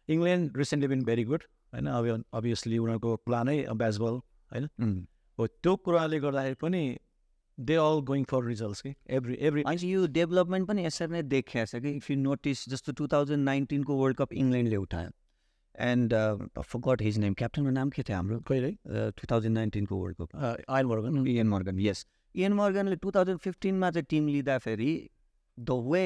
England recently been very good होइन अब अभियसली उनीहरूको प्लानै बेसबल होइन हो त्यो कुराले गर्दाखेरि पनि they all going for results कि एभ्री अनि यो डेभलपमेन्ट पनि यसरी नै देखिएको छ कि इफ यु नोटिस जस्तो 2019 वर्ल्ड कप इङ्ल्यान्डले उठायो एन्ड फरगट हिज नेम क्याप्टनको नाम के थियो हाम्रो कहिले 2019 वर्ल्ड कप इयन मर्गन यस इयन मर्गनले 2015 चाहिँ टिम लिँदाखेरि the way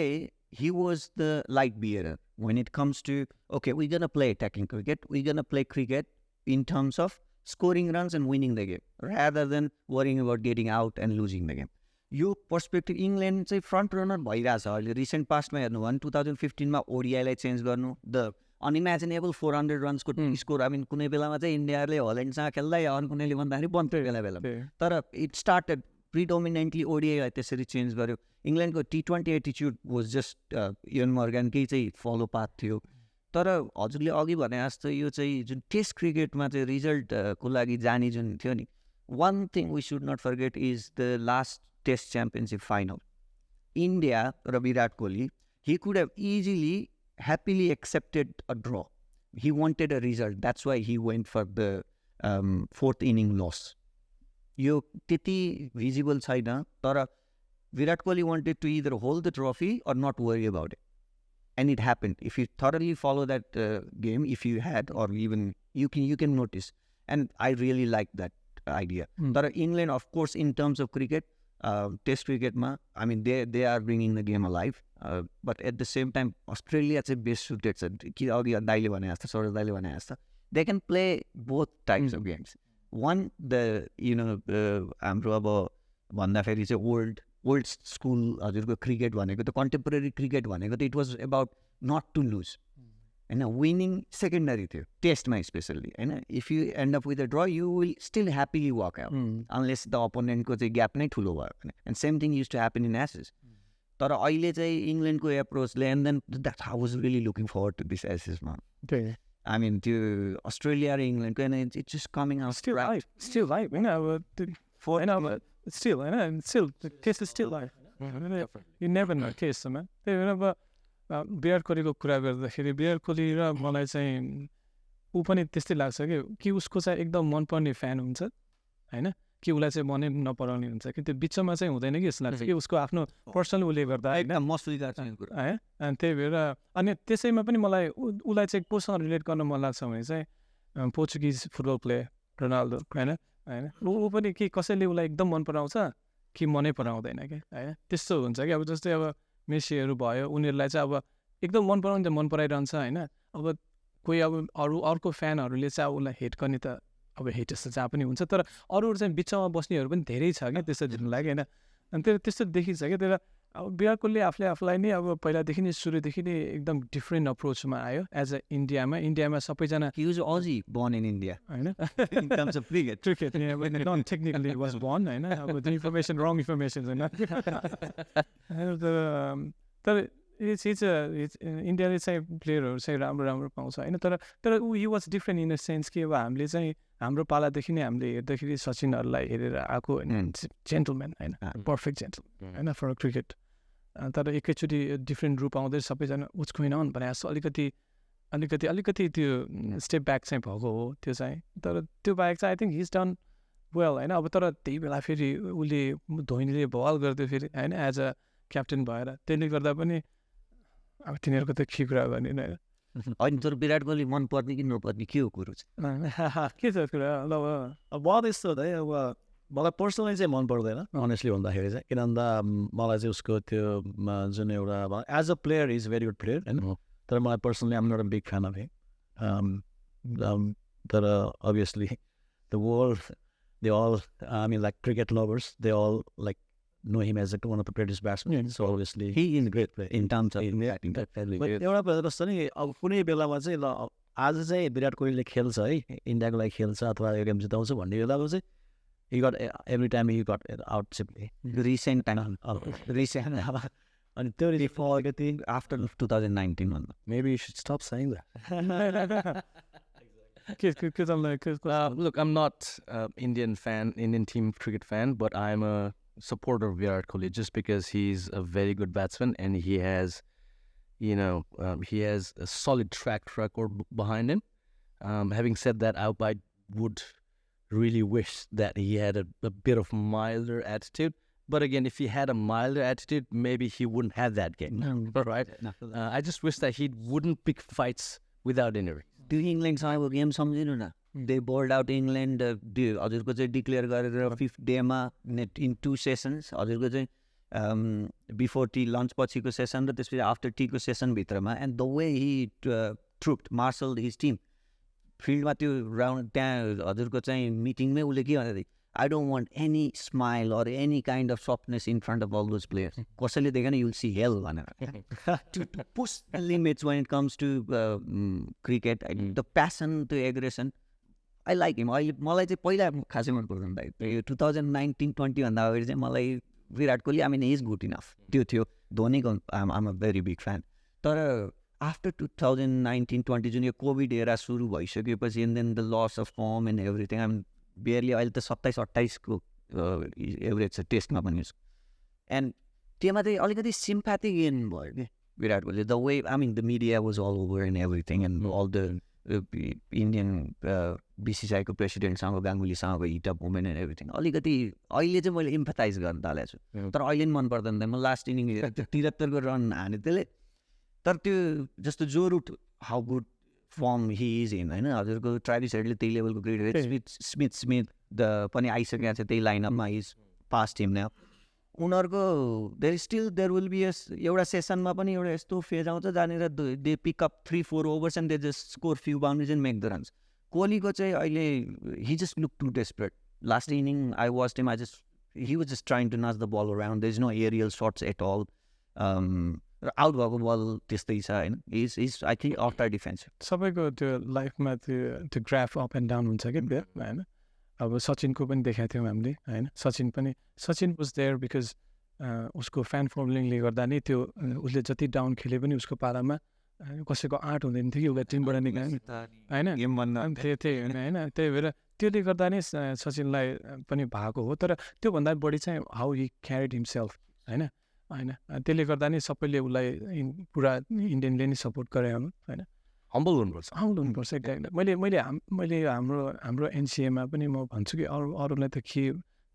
he was the light bearer when it comes to okay we're going to play attacking cricket, we're going to play cricket in terms of scoring runs and winning the game rather than worrying about getting out and losing the game. यो perspective England चाहिँ front runner भइरहेछ अहिले recent पास्टमा हेर्नु भने 2015 ओडिआईलाई change गर्नु the unimaginable 400 रन्सको स्कोर आई मिन कुनै बेलामा चाहिँ इन्डियाले हल्यान्डसँग खेल्दा या अरू कुनैले भन्दाखेरि बन्थ्यो बेला तर इट स्टार्टेड प्रिडोमिनेन्टली ओडिआईलाई त्यसरी चेन्ज गर्यो इङ्ल्यान्डको T20 एटिच्युड वाज जस्ट इयन मर्गनकै चाहिँ फलो पाथ थियो तर हजुरले अघि भने जस्तो यो चाहिँ जुन टेस्ट क्रिकेटमा चाहिँ रिजल्टको लागि जाने जुन थियो नि one thing we should not forget is the last test championship final India र Virat Kohli he could have easily happily accepted a draw he wanted a result that's why he went for the fourth inning loss यो त्यति visible छैन तर Virat Kohli wanted to either hold the trophy or not worry about it and it happened. If you thoroughly follow that game, if you had, or even you can notice. And I really like that idea. But England, of course, in terms of cricket, Test cricket, I mean, they are bringing the game alive. But at the same time, Australia is best suited. They can play both types of games. One, भन्दाखेरि चाहिँ old school हजुरको cricket भनेको त contemporary cricket भनेको त it was about not to lose होइन winning secondary थियो टेस्टमा स्पेसल्ली होइन if you end up with a draw you will still happily work out unless the अपोनेन्टको चाहिँ ग्याप नै ठुलो भयो भने and same thing used to happen in Ashes तर अहिले चाहिँ इङ्ल्यान्डको एप्रोचले and then that I was really looking forward to this एसेसमा आई मिन त्यो अस्ट्रेलिया र इङ्ल्यान्डको and it's just coming out still live होइन अब still, and still, the case is still live. You never know case, man. त्यही भएर अब विराट कोहलीको कुरा गर्दाखेरि विराट कोहली र मलाई चाहिँ ऊ पनि त्यस्तै लाग्छ कि उसको चाहिँ एकदम मनपर्ने फ्यान हुन्छ होइन कि उसलाई चाहिँ मनै नपराउने हुन्छ कि त्यो बिचमा चाहिँ हुँदैन कि जस्तो लाग्छ कि उसको आफ्नो पर्सनल उसले गर्दा है अनि त्यही भएर अनि त्यसैमा पनि मलाई उसलाई चाहिँ कोसँग रिलेट गर्न मन लाग्छ भने चाहिँ पोर्चुगिज फुटबल प्लेयर रोनाल्डो होइन होइन ऊ पनि कि कसैले उसलाई एकदम मन पराउँछ कि मनै पराउँदैन कि होइन त्यस्तो हुन्छ कि अब जस्तै अब मेसीहरू भयो उनीहरूलाई चाहिँ अब एकदम मन पराउने त मन पराइरहन्छ होइन अब कोही अब अर्को फ्यानहरूले चाहिँ अब उसलाई हेट गर्ने त अब हेट जस्तो जहाँ पनि हुन्छ तर अरूहरू चाहिँ बिचमा बस्नेहरू पनि धेरै छ क्या त्यस्तो दिनुलाई होइन अनि त्यस्तो देखिन्छ क्या तर अब विराट कोहलीले आफूलाई नै अब पहिलादेखि नै सुरुदेखि नै एकदम डिफ्रेन्ट अप्रोचमा आयो एज अ इन्डियामा सबैजना युज अजी बर्न इन इन्डिया होइन in terms of cricket none technically was born होइन अब त्यो इन्फर्मेसन रङ इन्फर्मेसन होइन तर इन्डियाले चाहिँ प्लेयरहरू चाहिँ राम्रो पाउँछ होइन तर ऊ you was different in the sense कि अब हामीले चाहिँ हाम्रो पालादेखि नै हामीले हेर्दाखेरि सचिनहरूलाई हेरेर आएको होइन जेन्टलम्यान होइन पर्फेक्ट जेन्टलम्यान होइन फर क्रिकेट तर एकैचोटि डिफ्रेन्ट रूप आउँदै सबैजना वाट्स गोइङ अन भने जस्तो अलिकति त्यो स्टेप ब्याक चाहिँ भएको हो त्यो चाहिँ तर त्यो बाहेक चाहिँ I think his done well होइन अब तर त्यही बेला फेरि उसले धोनीले बल गर्थ्यो फेरि होइन एज अ क्याप्टेन भएर त्यसले गर्दा पनि अब तिनीहरूको त के कुरा गर्ने होइन तर विराट कोहली मनपर्ने कि नपर्ने के हो कुरो चाहिँ के छ कुरा अब बहुत यस्तो हो है अब मलाई पर्सनली चाहिँ मन पर्दैन अनेस्टली भन्दाखेरि चाहिँ किन भन्दा मलाई चाहिँ उसको त्यो जुन एउटा as a player is very good player होइन तर मलाई personally I'm not a big fan of him तर obviously the world they all I mean like cricket lovers they all like know him as one of the greatest batsmen. So obviously he is a great player in terms of एउटा कुरा कस्तो नि अब कुनै बेलामा चाहिँ ल आज चाहिँ विराट कोहलीले खेल्छ है इन्डियाको लागि खेल्छ अथवा यो गेम जिताउँछ भन्ने बेलामा चाहिँ he got every time he got out simply recent time अनि त्यो before after 2019 maybe you should stop saying that Look, I'm not Indian team cricket fan, but I'm a supporter of Virat Kohli just because he's a very good batsman and he has, he has a solid track record behind him. Having said that, I would really wish that he had a bit of milder attitude. But again, if he had a milder attitude, maybe he wouldn't have that game, right? I just wish that he wouldn't pick fights without any reason. त्यो इङ्ल्यान्डसँगको game सम्झिनु न they bold out England हजुरको चाहिँ declare गरेर 5th डेमा in 2 sessions हजुरको चाहिँ before tea lunch पछिको session र त्यसपछि आफ्टर टीको सेसनभित्रमा and the way he trooped marshal his team फिल्डमा त्यो राउन्ड त्यहाँ हजुरको चाहिँ मिटिङमै उसले के भन्दाखेरि I don't want any smile or any kind of softness in front of all those players. कसैले देखेन you'll see hell भनेर. To push the limits when it comes to cricket, the passion, the aggression. I like him. मलाई चाहिँ पहिला खासै मन पर्दैन भाइ. 2019-20 भन्दा अगाडि चाहिँ मलाई Virat Kohli I mean he is good enough. त्यो थियो धोनीको I'm a very big fan. तर after 2019-20 जुन यो कोभिड एरा सुरु भइसकेपछि and then the loss of form and everything, I'm barely अहिले त 27-28 को एभरेज छ टेस्टमा पनि एन्ड त्यसमा चाहिँ अलिकति सिम्प्याथी गेन भयो कि Virat Kohli the way I mean the media was all over and everything and all the Indian बिसिसिआईको प्रेसिडेन्टसँग गाङ्गुलीसँगको हिटअप वुमेन एन्ड एभ्रिथिङ अलिकति अहिले चाहिँ मैले इम्फेथाइज गर्न थालेको छु तर अहिले पनि मन पर्दैन म लास्ट इनिङ 73 को रन हाने त्यसले तर त्यो जस्तो जो Root how good form he is in होइन हजुरको ट्राभिस हेडले त्यही लेभलको क्रिकेट स्मिथ द पनि आइसकेको छ त्यही लाइनअपमा इज पास्ट टिम न उनीहरूको देयर विल बी एउटा सेसनमा पनि एउटा यस्तो फेज आउँछ जहाँनिर they pick up 3-4 overs and they just score few boundaries and make the runs कोहलीको चाहिँ अहिले he just look to desperate last inning I watch team he was just trying to nudge the ball around there is no aerial shots at all out भएको ball त्यस्तै छ होइन is I think after defence सबैको त्यो लाइफमा त्यो graph up and down हुन्छ कि होइन अब सचिनको पनि देखाएको थियौँ हामीले होइन सचिन वाज देयर बिकज उसको फ्यान फलोइङले गर्दा नि त्यो उसले जति डाउन खेले पनि उसको पालामा कसैको आँट हुँदैन थियो कि उसलाई टिमबाट निकाल्ने होइन त्यही होइन त्यही भएर त्यसले गर्दा नै सचिनलाई पनि भएको हो तर त्योभन्दा बढी चाहिँ हाउ हि क्यारिड हिमसेल्फ होइन त्यसले गर्दा नि सबैले उसलाई पुरा इन्डियनले नै सपोर्ट गरे होइन हम्बल हुनुपर्छ एक्ज्याक्टली मैले हाम्रो एनसिएमा पनि म भन्छु कि अरूलाई त के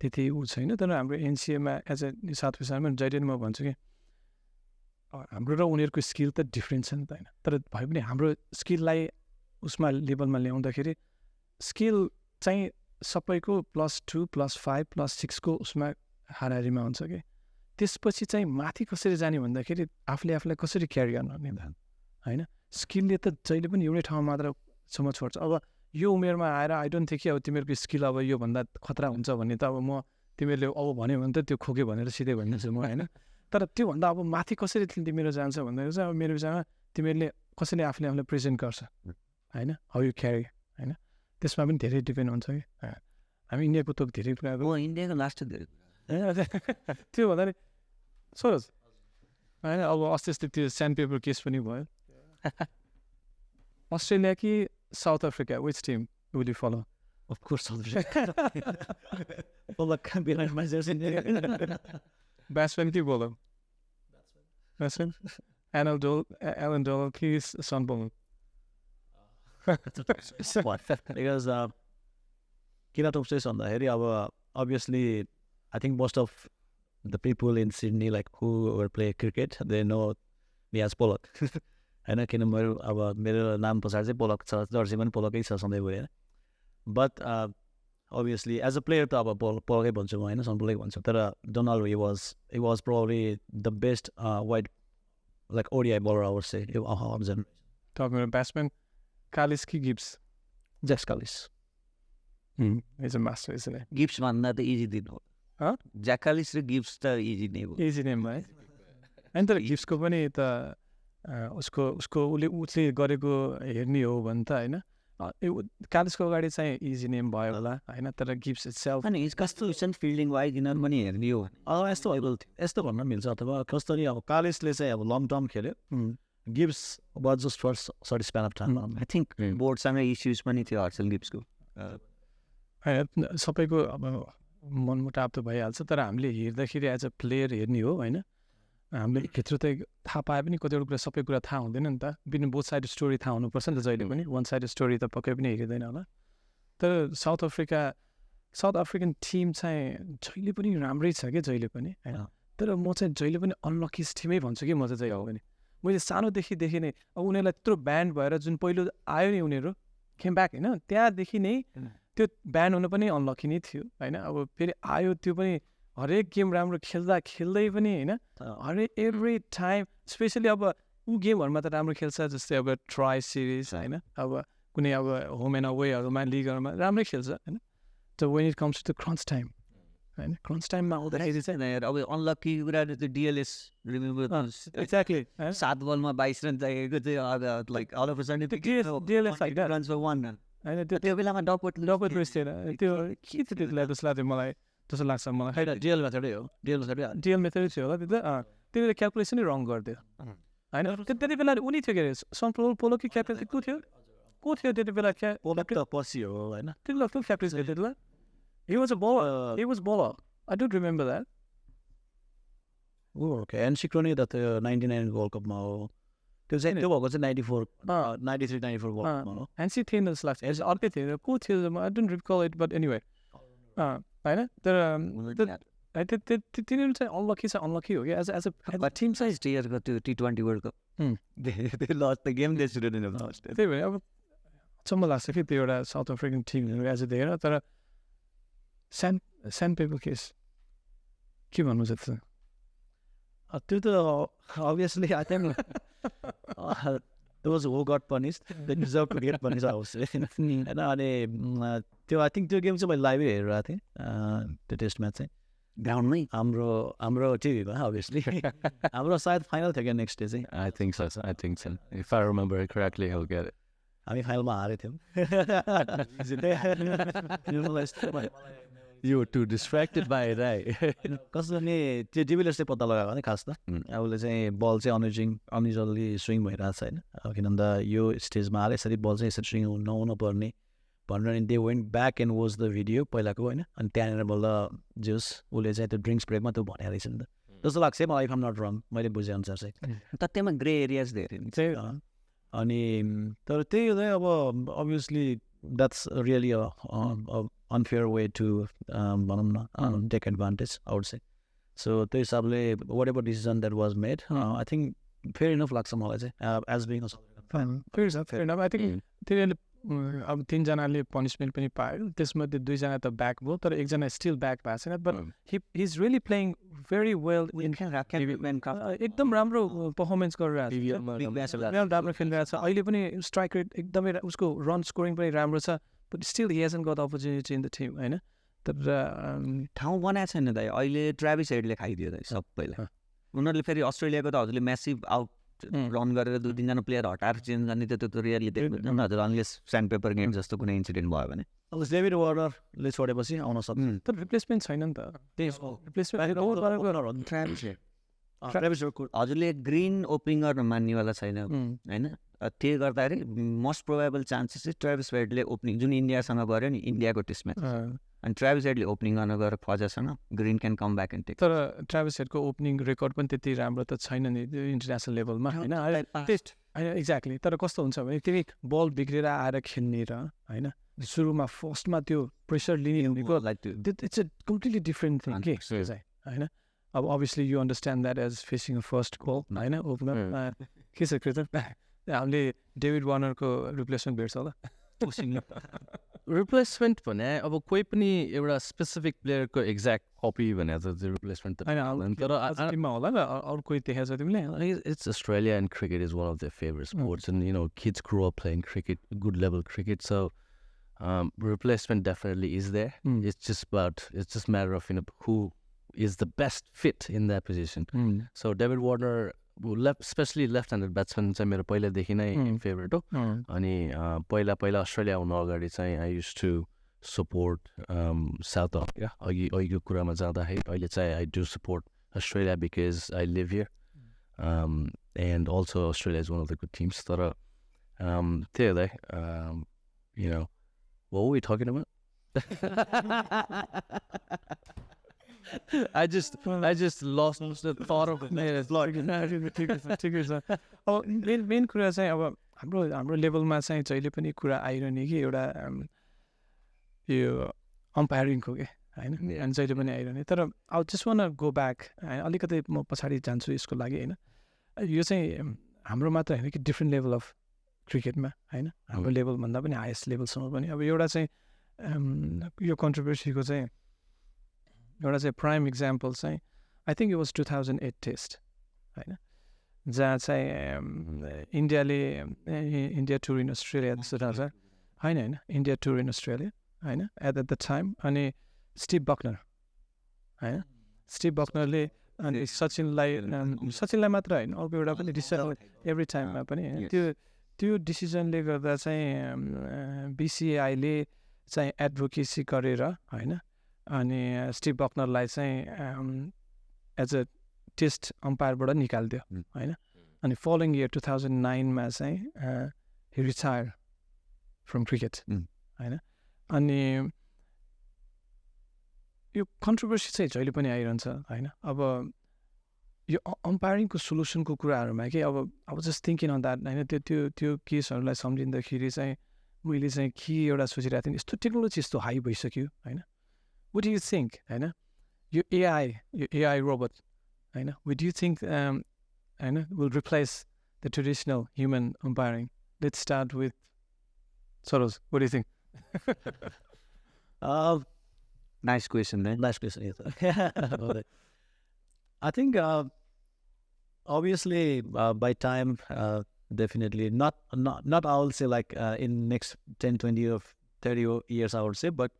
त्यति ऊ छैन तर हाम्रो एनसिएमा एज ए साथी साथमा जहिले म भन्छु कि हाम्रो र उनीहरूको स्किल त डिफ्रेन्ट छ नि त होइन तर भए पनि हाम्रो स्किललाई उसमा लेभलमा ल्याउँदाखेरि स्किल चाहिँ सबैको +2 +5 +6 को उसमा हाराहारीमा हुन्छ कि त्यसपछि चाहिँ माथि कसरी जाने भन्दाखेरि आफूलाई कसरी क्यारी गर्नु त होइन स्किलले त जहिले पनि एउटै ठाउँमा मात्रसम्म छोड्छ अब यो उमेरमा आएर आई डोन्ट थिङ्क कि अब तिमीहरूको स्किल अब योभन्दा खतरा हुन्छ भन्ने त अब म तिमीहरूले अब भन्यो भने त त्यो खोक्यो भनेर सिधै भनिदिन्छु म होइन तर त्योभन्दा अब माथि कसरी तिमीहरू जान्छ भन्दाखेरि चाहिँ अब मेरो विचारमा तिमीहरूले कसरी आफूले प्रेजेन्ट गर्छ होइन हाउ यु क्यारी होइन त्यसमा पनि धेरै डिपेन्ड हुन्छ कि हामी इन्डियाको त धेरै कुरा इन्डियाको लास्ट त्यो भन्दाखेरि सरोज होइन अब अस्ति त्यो स्यान्ड पेपर केस पनि भयो अस्ट्रेलिया कि South Africa which team will you follow of course batsman कि बोलर ब्याट्सम्यान एलन डोल कि सन बोलर बिकज किन टोक्दैछ भन्दाखेरि अब obviously I think most of the people in Sydney like who play cricket they know me as Pollock होइन किन मेरो नाम पछाडि चाहिँ पोलक छ जर्सी पनि पोलकै छ सधैँ होइन but obviously as a player त अब पोलकै भन्छु म होइन सनपोलकै भन्छु तर Donald he was probably the best wide like ODI bowler our say talking batsman Kallis कि Gibbs just Kallis is a master isn't it? Gibbs भन्दा त इजी दिन हो ज्याकालिस र गिब्स त इजी नै हो इजी नेम है होइन तर गिब्सको पनि त उसको उसले गरेको हेर्ने हो भने त होइन कालिसको अगाडि चाहिँ इजी नेम भयो होला होइन तर गिब्स इट्सेल्फ अनि कस्तो फिल्डिङ वाइज यिनीहरू पनि हेर्ने हो यस्तो भन्न मिल्छ अथवा कस्तो नि अब कालिसले चाहिँ अब लङ टर्म खेल्यो Gibbs was just for short span of time. I think बोर्डसँगै इस्युज पनि थियो हर्सल गिब्सको होइन सबैको अब मनमुटाव त भइहाल्छ तर हामीले हेर्दाखेरि एज अ प्लेयर हेर्ने हो होइन हामीले भित्र त थाहा पाए पनि कतिवटा कुरा सबै कुरा थाहा हुँदैन नि त बिन बोथ साइड स्टोरी थाहा हुनुपर्छ नि त जहिले पनि वान साइड स्टोरी त पक्कै पनि हेरिँदैन होला तर साउथ अफ्रिकन टिम चाहिँ जहिले पनि राम्रै छ क्या जहिले पनि होइन तर म चाहिँ जहिले पनि अनलकिस टिमै भन्छु कि म चाहिँ जहिले पनि मैले सानोदेखि देखेँ नै अब उनीहरूलाई यत्रो ब्यान्ड भएर जुन पहिलो आयो नि उनीहरू केम ब्याक होइन त्यहाँदेखि नै त्यो ब्यान्ड हुनु पनि अनलकी नै थियो होइन अब फेरि आयो त्यो पनि हरेक गेम राम्रो खेल्दै पनि होइन हरेक एभ्री टाइम स्पेसली अब ऊ गेमहरूमा त राम्रो खेल्छ जस्तै अब ट्राई सिरिज होइन अब कुनै अब होम एन्ड अवेहरूमा लिगहरूमा राम्रै खेल्छ होइन त when it comes to the crunch time होइन क्रन्च टाइममा आउँदाखेरि चाहिँ अब अनलकी कुरा त्यो डिएलएस रिमेम्बर एक्ज्याक्टली 7 बलमा 22 रन चाहिएको चाहिँ like all of a sudden DLS runs for 1 run होइन त्यो बेलामा डपट रेस थिएन त्यो के थियो त्यति बेला जस्तो लाग्थ्यो मलाई जस्तो लाग्छ मलाई होइन डिएल मेथडै हो डिएल मेथडै थियो होला त्यो त्यति बेला क्यालकुलेसनै रङ गरिदियो होइन त्यति बेला उनी थियो के अरे सन पोलो कि क्याप्टेन को थियो त्यति बेला त पछि हो होइन त्यति बेला को क्याप्टेन थियो त्यति बेला he was bowler I don't remember that okay एनसिक्रोनी त त्यो 99 वर्ल्ड कपमा हो त्यो भएको चाहिँ 94 93 94 वर्ल्ड कपमा हो एनसी थिएन जस्तो लाग्छ अर्कै थियो को थियो I don't recall it but anyway होइन तर तिनीहरू चाहिँ अनलकी हो कि एज अ टिम साइज टियरको त्यो T20 world cup they lost the game they shouldn't have lost त्यही भएर अब अचम्म लाग्छ कि त्यो एउटा साउथ अफ्रिकन टिमहरू एज अ देखेर तर स्यान्ड पेपर केस के भन्नु छ त्यो त obviously I think those who got punished they deserve to get punished होइन अनि त्यो आई थिङ्क त्यो गेम चाहिँ मैले लाइभै हेरिरहेको थिएँ त्यो टेस्ट म्याच चाहिँ ग्राउन्डमै हाम्रो टिभीमा अभियसली हाम्रो सायद फाइनल थियो क्या नेक्स्ट डे चाहिँ I think so. If I remember it correctly, he'll get it. हामी फाइनलमा हारेको थियौँ You were too distracted by it, right? कसले नि त्यो डिभिलियर्स चाहिँ पत्ता लगाएको नि खास त उसले चाहिँ बल चाहिँ अनयुजली स्विङ भइरहेको छ होइन किनभने यो स्टेजमा हाले यसरी बल चाहिँ यसरी स्विङ नहुनु पर्ने भनेर they went back and watch the video पहिलाको होइन अनि त्यहाँनिर बल्ल जोस् उसले चाहिँ त्यो ड्रिङ्क्स ब्रेकमा त्यो भनेको रहेछ नि त जस्तो लाग्छ मलाई इफ आम नट रङ मैले बुझेअनुसार चाहिँ त्यहाँ ग्रे एरियाज धेरै अनि तर त्यही हो अब obviously that's really unfair way to भनौँ न टेक एडभान्टेज आउट चाहिँ सो त्यो हिसाबले whatever decision that was made I think fair enough लाग्छ मलाई चाहिँ as being fair enough I think तिनीहरूले अब 3जनाले पनिसमेन्ट पनि पायो त्यसमध्ये 2जना त ब्याक भयो तर एकजना स्टिल ब्याक भएको छैन but he is really playing very well एकदम राम्रो पर्फर्मेन्स गरिरहेको छ राम्रो खेलिरहेको छ अहिले पनि स्ट्राइक रेट एकदमै उसको रन स्कोरिङ पनि राम्रो छ but still he hasn't got opportunity in the team होइन तर ठाउँ बनाएको छैन दाइ अहिले ट्राभिस हेडले खाइदियो दाइ सबैलाई उनीहरूले फेरि अस्ट्रेलियाको त हजुरले म्यासिभ आउट रन गरेर 2-3जना प्लेयर हटाएर चेन्ज गर्ने त त्यो त रियली देख्दैन हजुर अनलेस स्यान्ड पेपर गेम जस्तो कुनै इन्सिडेन्ट भयो भने अब डेभिड वार्नरले छोडेपछि आउन सक्छ तर रिप्लेसमेन्ट छैन नि त हजुरले ग्रिन ओपनिङर मान्नेवाला छैन होइन त्यो गर्दाखेरि मोस्ट प्रोबेबल चान्सेस चाहिँ ट्राभिस हेडले ओपनिङ जुन इन्डियासँग गऱ्यो नि इन्डियाको टेस्टमा अनि ट्राभिस हेडले ओपनिङ गर्न गएर फजासँग Green can come back and take तर ट्राभिस हेडको ओपनिङ रेकर्ड पनि त्यति राम्रो त छैन नि इन्टरनेसनल लेभलमा होइन एक्ज्याक्टली तर कस्तो हुन्छ भने तिमी बल बिग्रेर आएर खेल्ने र होइन सुरुमा फर्स्टमा त्यो प्रेसर लिने भनेको it's a completely different thing के होइन अब obviously you understand that as facing a first goal होइन ओपनर के छ क्रिकेट हामीले डेभिड वार्नरको रिप्लेसमेन्ट भेट्छ होला रिप्लेसमेन्ट भने अब कोही पनि एउटा स्पेसिफिक प्लेयरको एक्ज्याक्ट कपी भने त रिप्लेसमेन्ट त तर टिममा होला नि अरू कोही देखाएको छ तिमीले It's Australia and cricket is one of their favorite sports and kids grow up playing cricket, good level cricket, so replacement definitely is there. It's just matter of who is the best fit in that position. So David Warner especially left-handed batsman चाहिँ मेरो पहिलादेखि नै favourite हो अनि पहिला Australia हुनु अगाडि चाहिँ I use to support South Africa अघिको कुरामा जाँदाखेरि अहिले चाहिँ I do support Australia because I live here and also Australia is one of the good teams. तर you know, what were we talking about? I just lost the thought of it. ठिकै छ अब main कुरा चाहिँ अब हाम्रो लेभलमा चाहिँ जहिले पनि कुरा आइरहने कि एउटा यो अम्पायरिङको के होइन अनि जहिले पनि आइरहने तर I just one go back अलिकति म पछाडि जान्छु यसको लागि होइन यो चाहिँ हाम्रो मात्र होइन कि डिफ्रेन्ट लेभल अफ क्रिकेटमा होइन हाम्रो लेभलभन्दा पनि हाइएस्ट लेभलसम्म पनि अब एउटा चाहिँ यो कन्ट्रोभर्सीको चाहिँ एउटा चाहिँ प्राइम इक्जाम्पल चाहिँ I think it was 2008 test होइन जहाँ चाहिँ इन्डिया टुर इन अस्ट्रेलिया जस्तो थाहा होइन होइन इन्डिया टुर इन अस्ट्रेलिया होइन एट द टाइम अनि स्टिभ बक्नर होइन स्टिभ बक्नरले अनि सचिनलाई मात्र होइन अर्को एउटा पनि डिसिजन एभ्री टाइममा पनि होइन त्यो डिसिजनले गर्दा चाहिँ बिसिआईले चाहिँ एडभोकेसी गरेर होइन अनि स्टिभ बक्नरलाई चाहिँ एज अ टेस्ट अम्पायरबाट निकालिदियो होइन अनि फलोइङ इयर 2009मा चाहिँ हि रिटायर फ्रम क्रिकेट होइन अनि यो कन्ट्रोभर्सी चाहिँ जहिले पनि आइरहन्छ होइन अब यो अम्पायरिङको सोल्युसनको कुराहरूमा कि अब जस्ट थिङ्किङ अन द्याट होइन त्यो केसहरूलाई सम्झिँदाखेरि चाहिँ मैले चाहिँ के एउटा सोचिरहेको थिएँ यस्तो टेक्नोलोजी यस्तो हाई भइसक्यो होइन what do you think होइन यो AI रोबोट होइन would you think होइन will replace the traditional human umpiring? Let's start with Soros. What do you think? Nice question, man. Nice question. Yes. I think obviously by time definitely not I will say like in next 10, 20 or 30 years I would say, but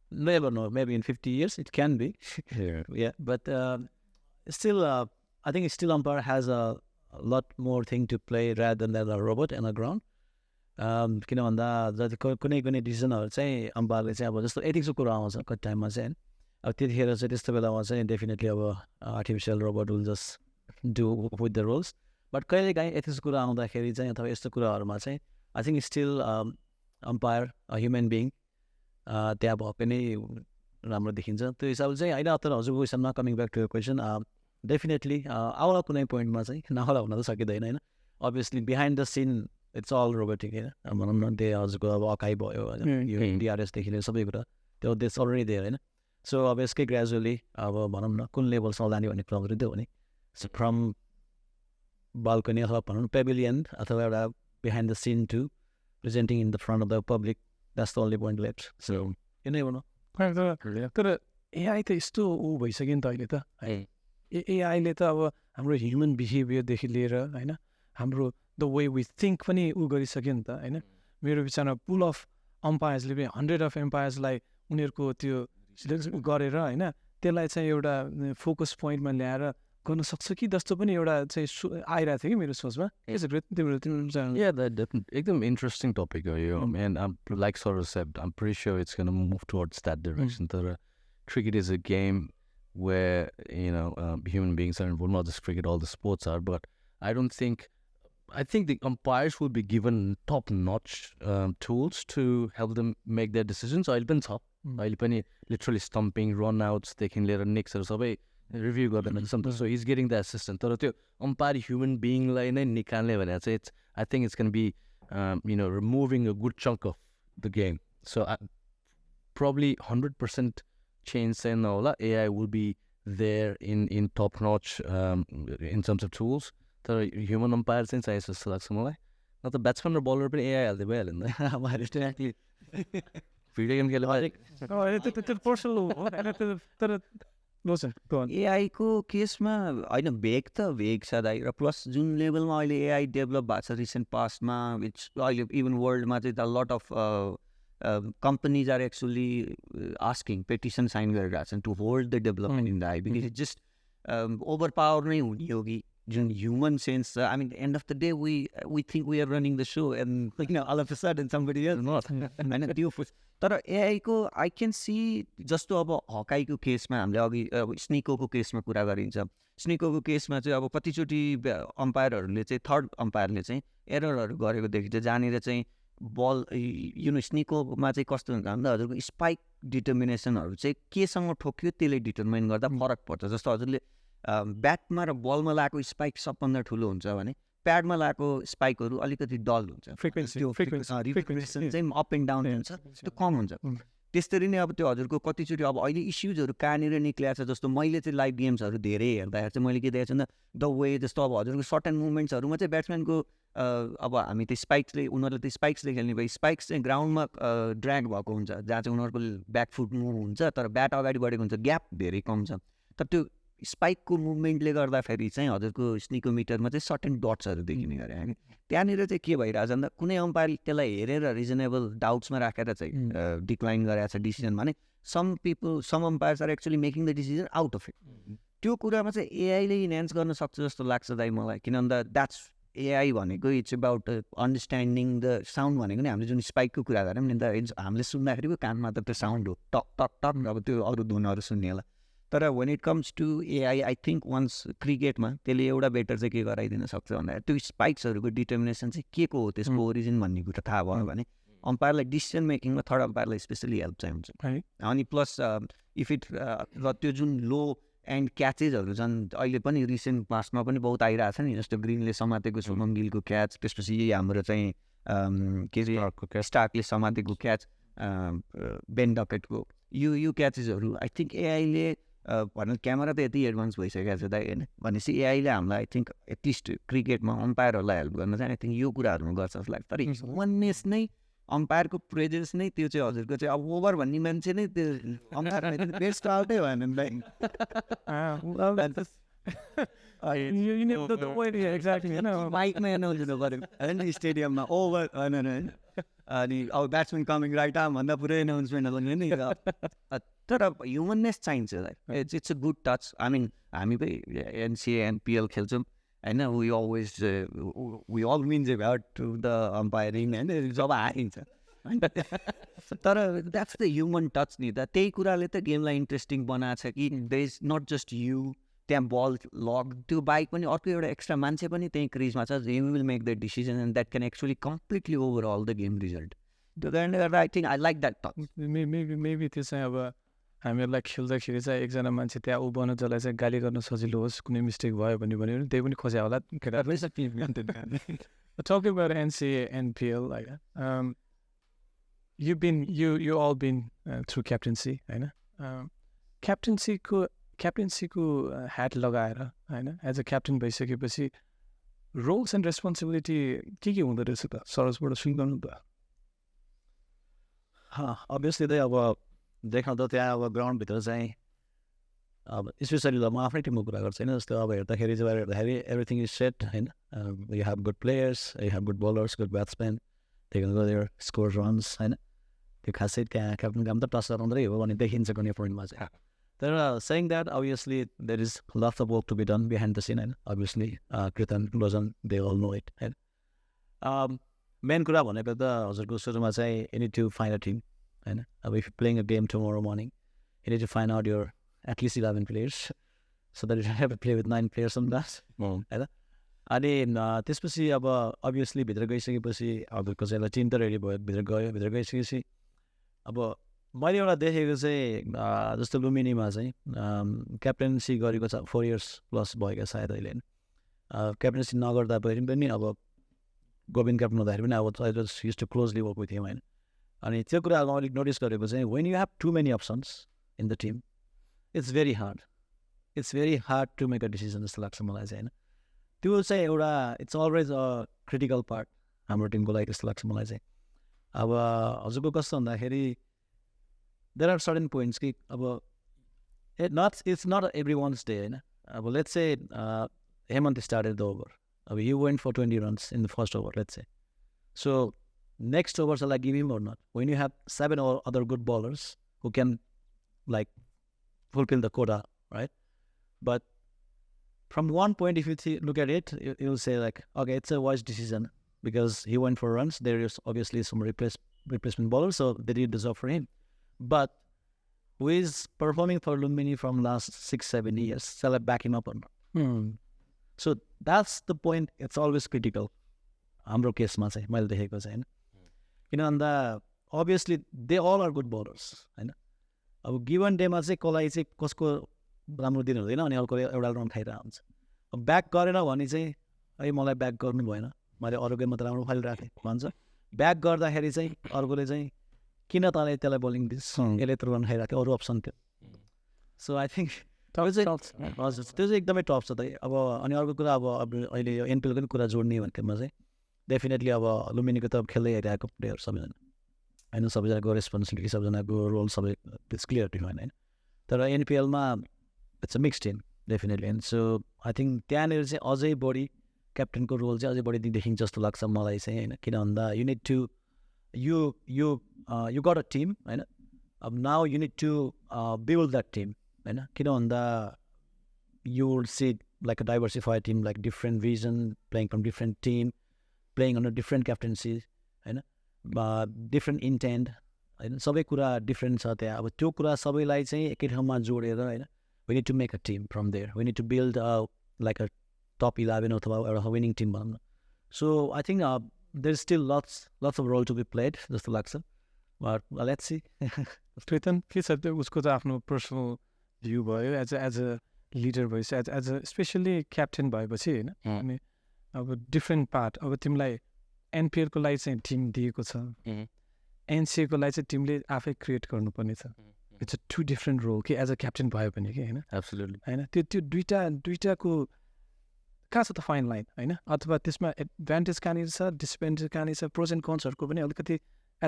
never know, maybe in 50 years it can be. Yeah, but still I think still umpire has a lot more thing to play rather than a robot on the ground. किन भन्दा जति कुनै डिसिजनहरू चाहिँ अम्पायरले चाहिँ अब जस्तो एथिक्सको कुरा आउँछ कति टाइममा चाहिँ अब त्यतिखेर चाहिँ त्यस्तो बेलामा चाहिँ डेफिनेटली अब artificial robot will just do with the roles but कहिलेकाहीँ एथिक्सको कुरा आउँदाखेरि चाहिँ अथवा यस्तो कुराहरूमा चाहिँ I think still umpire human being त्यहाँ भएको नै राम्रो देखिन्छ त्यो हिसाबले चाहिँ होइन तर हजुरको क्वेसनमा coming back to your question definitely आउला कुनै पोइन्टमा चाहिँ नआउला हुन त सकिँदैन होइन obviously behind the scene it's all robotic होइन भनौँ न त्यही हजुरको अब अकाइ भयो होइन यो डिआरएसदेखि लिएर सबै कुरा त्यो देश अलरेडी दिएर होइन सो अब यसकै ग्रेजुअली अब भनौँ न कुन लेभलसम्म लाने भन्ने कुरा त्यो हो नि सो फ्रम बाल्कनी अथवा भनौँ न पेभिलियन अथवा एउटा behind the scene to presenting in the front of the public that's the only point left so यो नै भनौँ तर एआई त यस्तो ऊ भइसक्यो नि त अहिले त एआईले त अब हाम्रो ह्युमन बिहेभियरदेखि लिएर होइन हाम्रो द वे वी थिङ्क पनि ऊ गरिसक्यो नि त होइन मेरो विचारमा पुल अफ अम्पायर्सले पनि 100 अफ एम्पायर्सलाई उनीहरूको त्यो गरेर होइन त्यसलाई चाहिँ एउटा फोकस पोइन्टमा ल्याएर गर्न सक्छ कि जस्तो पनि एउटा चाहिँ आइरहेको थियो कि मेरो सोचमा एकदम इन्ट्रेस्टिङ टपिक हो यो and like Soros said, I'm pretty sure it's going to move towards that direction. तर cricket is a game where human beings are involved, not just cricket, all the sports are, but I think the umpires will be given top-notch tools to help them make their decisions. अहिले पनि छ अहिले पनि literally stumping, run-outs-देखि लिएर निक्सहरू सबै review गर्दैन so is getting the assistant तर त्यो अम्पायर ह्युमन बिङलाई नै निकाल्ने भने चाहिँ I think it's can be removing a good chunk of the game so probably 100% change चाहिँ नहोला AI will be there in top notch in terms of tools तर ह्युमन अम्पायर चाहिँ चाहिन्छ जस्तो लाग्छ मलाई न त ब्याट्सम्यान र बलर पनि AI हाल्दै भइहाल्यो नि भिडियो गेम तर एआईको केसमा होइन भेग त भेग छ दाइ र प्लस जुन लेभलमा अहिले एआई डेभलप भएको छ रिसेन्ट पास्टमा विच अहिले इभन वर्ल्डमा चाहिँ the lot of companies are actually asking petition sign गरिरहेको छन् to hold the development in the AI because it just over power नै हुने हो कि जुन ह्युमन सेन्स छ I mean end of the day we think we are running the show and all of a sudden somebody else होइन त्यो तर एआईको I can C जस्तो अब हकाईको केसमा हामीले अघि स्निकोको केसमा कुरा गरिन्छ स्निकरको केसमा चाहिँ अब कतिचोटि अम्पायरहरूले चाहिँ थर्ड अम्पायरले चाहिँ एररहरू गरेको देखिन्छ जहाँनिर चाहिँ बल स्निकोमा चाहिँ कस्तो हुन्छ भन्दा हजुरको स्पाइक डिटर्मिनेसनहरू चाहिँ केसँग ठोक्यो त्यसले डिटर्मिन गर्दा फरक पर्छ। जस्तो हजुरले ब्याटमा र बलमा लगाएको स्पाइक सबभन्दा ठुलो हुन्छ भने प्याडमा लगाएको स्पाइकहरू अलिकति डल हुन्छ, फ्रिक्वेन्सी चाहिँ अप एन्ड डाउन हुन्छ, त्यो कम हुन्छ। त्यसरी नै अब त्यो हजुरको कतिचोटि अब अहिले इस्युजहरू कहाँनिर निक्लिएको छ, जस्तो मैले चाहिँ लाइभ गेम्सहरू धेरै हेर्दाखेरि चाहिँ मैले के देखेको छु भन्दा द वे जस्तो अब हजुरको सर्ट एन्ड मुभमेन्ट्सहरूमा चाहिँ ब्याट्सम्यानको अब हामी त्यो स्पाइक्सले उनीहरूले त्यो स्पाइक्सले खेल्ने भए स्पाइक्स चाहिँ ग्राउन्डमा ड्र्याग भएको हुन्छ जहाँ चाहिँ उनीहरूको ब्याक फुट मुभ हुन्छ तर ब्याट अगाडि बढेको हुन्छ, ग्याप धेरै कम छ। तर त्यो स्पाइकको मुभमेन्टले गर्दाखेरि चाहिँ हजुरको स्निकोमिटरमा चाहिँ सर्टेन डट्सहरू देखिने गरे हामी त्यहाँनिर चाहिँ के भइरहेछ भन्दा कुनै अम्पायर त्यसलाई हेरेर रिजनेबल डाउट्समा राखेर चाहिँ डिक्लाइन गरेको छ डिसिजन भने some umpires are actually making the decision out of it. त्यो कुरामा चाहिँ एआईले इन्हान्स गर्न सक्छ जस्तो लाग्छ दाइ मलाई, किन भन्दा द्याट्स एआई भनेको it's about understanding the sound भनेको नि हामीले जुन स्पाइकको कुरा गऱ्यौँ नि त हामीले सुन्दाखेरि कानमा त त्यो साउन्ड हो टक टक टक, अब त्यो अरू धुनहरू सुन्नेला। तर when it comes to AI I think once क्रिकेटमा त्यसले एउटा बेटर चाहिँ के गराइदिन सक्छ भन्दाखेरि त्यो स्पाइक्सहरूको डिटर्मिनेसन चाहिँ के को हो, त्यसको ओरिजिन भन्ने कुरा थाहा भयो भने अम्पायरलाई डिसिजन मेकिङमा थर्ड अम्पायरलाई स्पेसली हेल्प चाहिँ हुन्छ। अनि प्लस इफ इट र त्यो जुन लो एन्ड क्याचेजहरू छन् अहिले पनि रिसेन्ट पास्टमा पनि बहुत आइरहेको छ नि, जस्तो ग्रिनले समातेको शुभम गिलको क्याच, त्यसपछि हाम्रो चाहिँ के अरे स्टार्कले समातेको क्याच, बेन डकेटको यो क्याचेसहरू आई थिङ्क एआईले भनौँ क्यामेरा त यति एडभान्स भइसकेको छ दाइ होइन भनेपछि एआईले हामीलाई आई थिङ्क एटलिस्ट क्रिकेटमा अम्पायरहरूलाई हेल्प गर्न चाहिँ आई थिङ्क यो कुराहरूमा गर्छ जस्तो लाग्छ। तर ह्युमननेस नै अम्पायरको प्रेजेन्स नै त्यो चाहिँ हजुरको चाहिँ अब ओभर भन्ने मान्छे नै त्यो अम्पायर बेस्ट आउटै भएन माइकमा एनाउन्स गरेको स्टेडियममा ओभर होइन अनि अब ब्याट्सम्यान कमिङ राइट आर्म भन्दा पुरै एनाउन्समेन्ट गर्ने नि तर ह्युमननेस चाहिन्छ it's a good touch. I mean हामी पनि एनसिए एनपिएल खेल्छौँ होइन, we all means about to the umpiring होइन जब हारिन्छ तर द्याट्स द ह्युमन टच नि त, त्यही कुराले त गेमलाई इन्ट्रेस्टिङ बनाएको छ कि they is not just you त्यहाँ बल लग त्यो बाइक पनि अर्को एउटा एक्स्ट्रा मान्छे पनि त्यही क्रिजमा छ, you will make the decision and that can actually completely overall the game result. त्यो कारणले गर्दा I think I like that touch. Maybe त्यो चाहिँ अब हामीहरूलाई खेल्दाखेरि चाहिँ एकजना मान्छे त्यहाँ ऊ बनो जसलाई चाहिँ गाली गर्न सजिलो होस्, कुनै मिस्टेक भयो भने पनि त्यही पनि खोज्या होला केटा। Talking about NCAA, NPL, like you all been through captaincy, होइन? क्याप्टेन्सीको ह्याट लगाएर होइन एज अ क्याप्टेन भइसकेपछि रोल्स एन्ड रेस्पोन्सिबिलिटी के हुँदो रहेछ त सरसबाट सुन्नु त? अभियसली चाहिँ अब देख्न त त्यहाँ अब ग्राउन्डभित्र चाहिँ अब स्पेसली म आफ्नै टिमको कुरा गर्छु होइन, जस्तो अब हेर्दाखेरि चाहिँ हेर्दाखेरि एभ्रिथिङ इज सेट होइन, you have good players, you have good bowlers, good batsman, they can go there score runs होइन, त्यो खासै त्यहाँ क्याप्टेन काम त टच राउन्डै हो भने देखिन्छ कुनै पोइन्टमा चाहिँ। तर saying that obviously there is lots of work to be done behind the scene होइन, obviously Kritan Lochan they all know it होइन। मेन कुरा भनेको त हजुरको सुरुमा चाहिँ you need to find a team होइन, अब if you playing a game tomorrow morning you need to find out your at least 11 players so that you don't have to play with 9 players sometimes होइन। अनि त्यसपछि अब obviously भित्र गइसकेपछि हजुरको चाहिँ एउटा टिम त रेडी भयो, भित्र गइसकेपछि अब मैले एउटा देखेको चाहिँ जस्तो लुम्बिनीमा चाहिँ क्याप्टेन्सी गरेको छ 4 years प्लस भएका सायद अहिले होइन, क्याप्टेन्सी नगर्दा पनि अब गोविन्द क्याप्टन हुँदाखेरि पनि अब I just used to closely work with him होइन। अनि त्यो कुरा अलिक नोटिस गरेको चाहिँ when you have too many options in the team it's very hard to make a decision जस्तो लाग्छ मलाई चाहिँ होइन। त्यो चाहिँ एउटा it's always a critical part हाम्रो टिमको लागि जस्तो लाग्छ मलाई चाहिँ। अब हजुरको कस्तो भन्दाखेरि देयर आर सर्टेन पोइन्ट्स कि अब it's not everyone's day होइन। अब let's say Hemant started the over, अब you went for 20 runs in the first over let's say, so next over shall I give him or not? When you have 7 or other good bowlers who can like fulfill the quota, right? But from one point, if you look at it, you'll say like, okay, it's a wise decision because he went for runs. There is obviously some replacement bowlers, so they did deserve for him. But who is performing for Lumbini from last 6-7 years? Shall I back him up or not? So that's the point. It's always critical. हाम्रो केसमा चाहिँ मैले देखेको चाहिँ होइन किन भन्दा obviously they all are good bowlers होइन अब गिभन डेमा चाहिँ कसलाई चाहिँ कसको राम्रो दिन हुँदैन अनि अर्को एउटा रन खाइरहेको हुन्छ अब ब्याक गरेन भने चाहिँ है मलाई ब्याक गर्नु भएन मैले अरू गेममा त राम्रो खेलिराखेँ भन्छ ब्याक गर्दाखेरि चाहिँ अर्कोले चाहिँ किन तँलाई त्यसलाई बोलिङ दिस यसले त रन खाइरहेको थियो अरू अप्सन थियो सो आई थिङ्क हजुर त्यो चाहिँ एकदमै टफ छ त अब अनि अर्को कुरा अब अहिले यो एनपिएलको पनि कुरा जोड्ने भन्थेमा चाहिँ डेफिनेटली अब लुम्बिनीको त खेल्दै हेरिरहेको प्लेयर सबैजना होइन सबैजनाको रेस्पोन्सिबिलिटी सबैजनाको रोल सबै इट्स क्लियर टु होइन तर एनपिएलमा it's a mix team definitely and so I think त्यहाँनिर चाहिँ अझै बढी क्याप्टेनको रोल चाहिँ अझै बढी देखिन्छ जस्तो लाग्छ मलाई चाहिँ होइन किन भन्दा you need to you got a team होइन अब now you need to build that team होइन किन भन्दा you will see like a diversified team like different vision playing from different team playing under different captaincy होइन different intent होइन सबै कुरा different छ त्यहाँ अब त्यो कुरा सबैलाई चाहिँ एकै ठाउँमा जोडेर होइन we need to make a team from there we need to build like a top 11 अथवा एउटा विनिङ टिम भनौँ न so I think there is still lots of role to be played जस्तो लाग्छ लेट्स सी चेतन के छ त्यो उसको त आफ्नो पर्सनल भ्यू भयो एज अ लिडर भएपछि एज अ स्पेसल्ली क्याप्टेन भएपछि होइन अनि अब डिफ्रेन्ट पार्ट अब तिमीलाई एनपिएलको लागि चाहिँ टिम दिएको छ एनसिएको लागि चाहिँ टिमले आफै क्रिएट गर्नुपर्ने छ it's a to different role कि एज अ क्याप्टेन भयो भने कि होइन एब्सोल्युटली होइन त्यो दुइटाको कहाँ छ त फाइन लाइन होइन अथवा त्यसमा एडभान्टेज कहाँनिर छ डिसएडभान्टेज कहाँनिर छ प्रोज एन्ड कन्सहरूको पनि अलिकति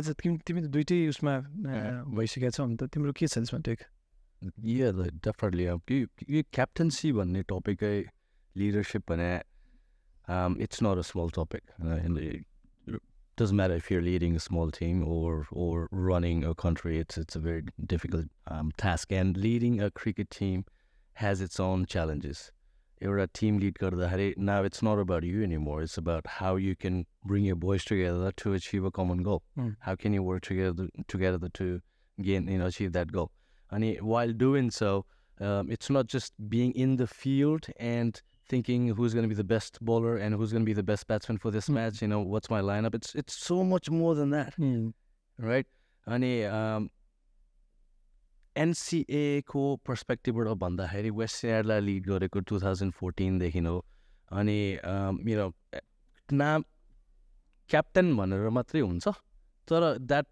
एज अ तिमी त दुइटै उसमा भइसकेको छौ भने त तिम्रो के छ त्यसमा टेक डेफिनेटली अब यो क्याप्टेन्सी भन्ने टपिकै लिडरसिप भने it's not a small topic. And it doesn't matter if you're leading a small team or running a country. It's a very difficult task. And leading a cricket team has its own challenges. You're a team lead garda now it's not about you anymore. It's about how you can bring your boys together to achieve a common goal. How can you work together to achieve that goal? And while doing so, it's not just being in the field and thinking who's going to be the best bowler and who's going to be the best batsman for this match, what's my lineup. It's so much more than that, right? And NCA ko perspective bata bhandakari West Indies la lead gareko 2014 देखि हो अनि नाम captain भनेर मात्रै हुन्छ तर that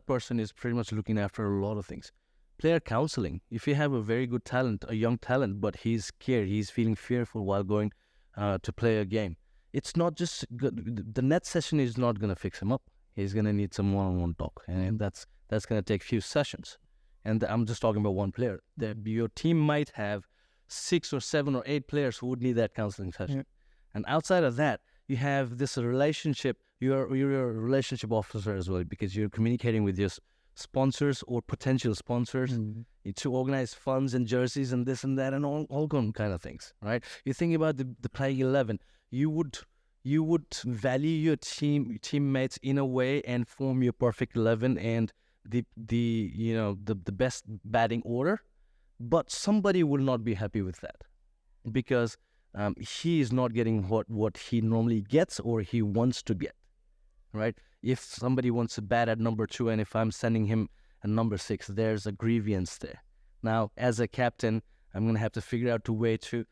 person is pretty much looking after a lot of things. Player counseling. If you have a very good talent, a young talent, but he's scared, he's feeling fearful while going to play a game, it's not just good. The net session is not going to fix him up. He's going to need some one-on-one talk, and that's going to take few sessions. And I'm just talking about one player. Your team might have 6 or 7 or 8 players who would need that counseling session. And outside of that, you have this relationship. You're a relationship officer as well because you're communicating with your sponsors or potential sponsors to organize funds and jerseys and this and that and all kind of things, right? You think about the playing 11, you would value your teammates in a way and form your perfect 11 and the best batting order, but somebody will not be happy with that because he is not getting what he normally gets or he wants to get, right? If somebody wants to bat at number 2 and if I'm sending him at number 6, there's a grievance there. Now, as a captain, I'm going to have to figure out a way to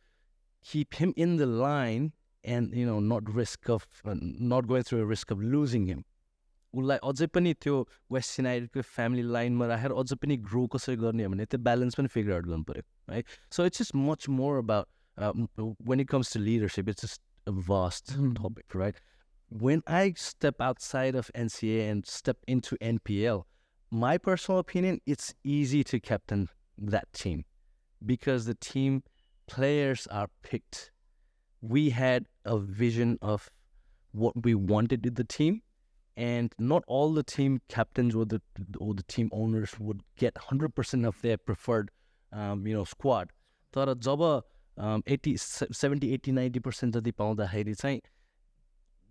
keep him in the line and, not going through a risk of losing him. उसलाई अझै पनि त्यो West युनाइटेडको family लाइनमा राखेर अझै पनि grow कसरी गर्ने हो भने त्यो ब्यालेन्स पनि फिगर आउट गर्नु पऱ्यो, right? So it's just much more about when it comes to leadership, it's just a vast topic, right? When I step outside of NCA and step into NPL, my personal opinion, it's easy to captain that team because the team players are picked. We had a vision of what we wanted in the team, and not all the team captains or the team owners would get 100% of their preferred squad. तर जब 70, 80, 90% जति पाउँदाखेरि चाहिँ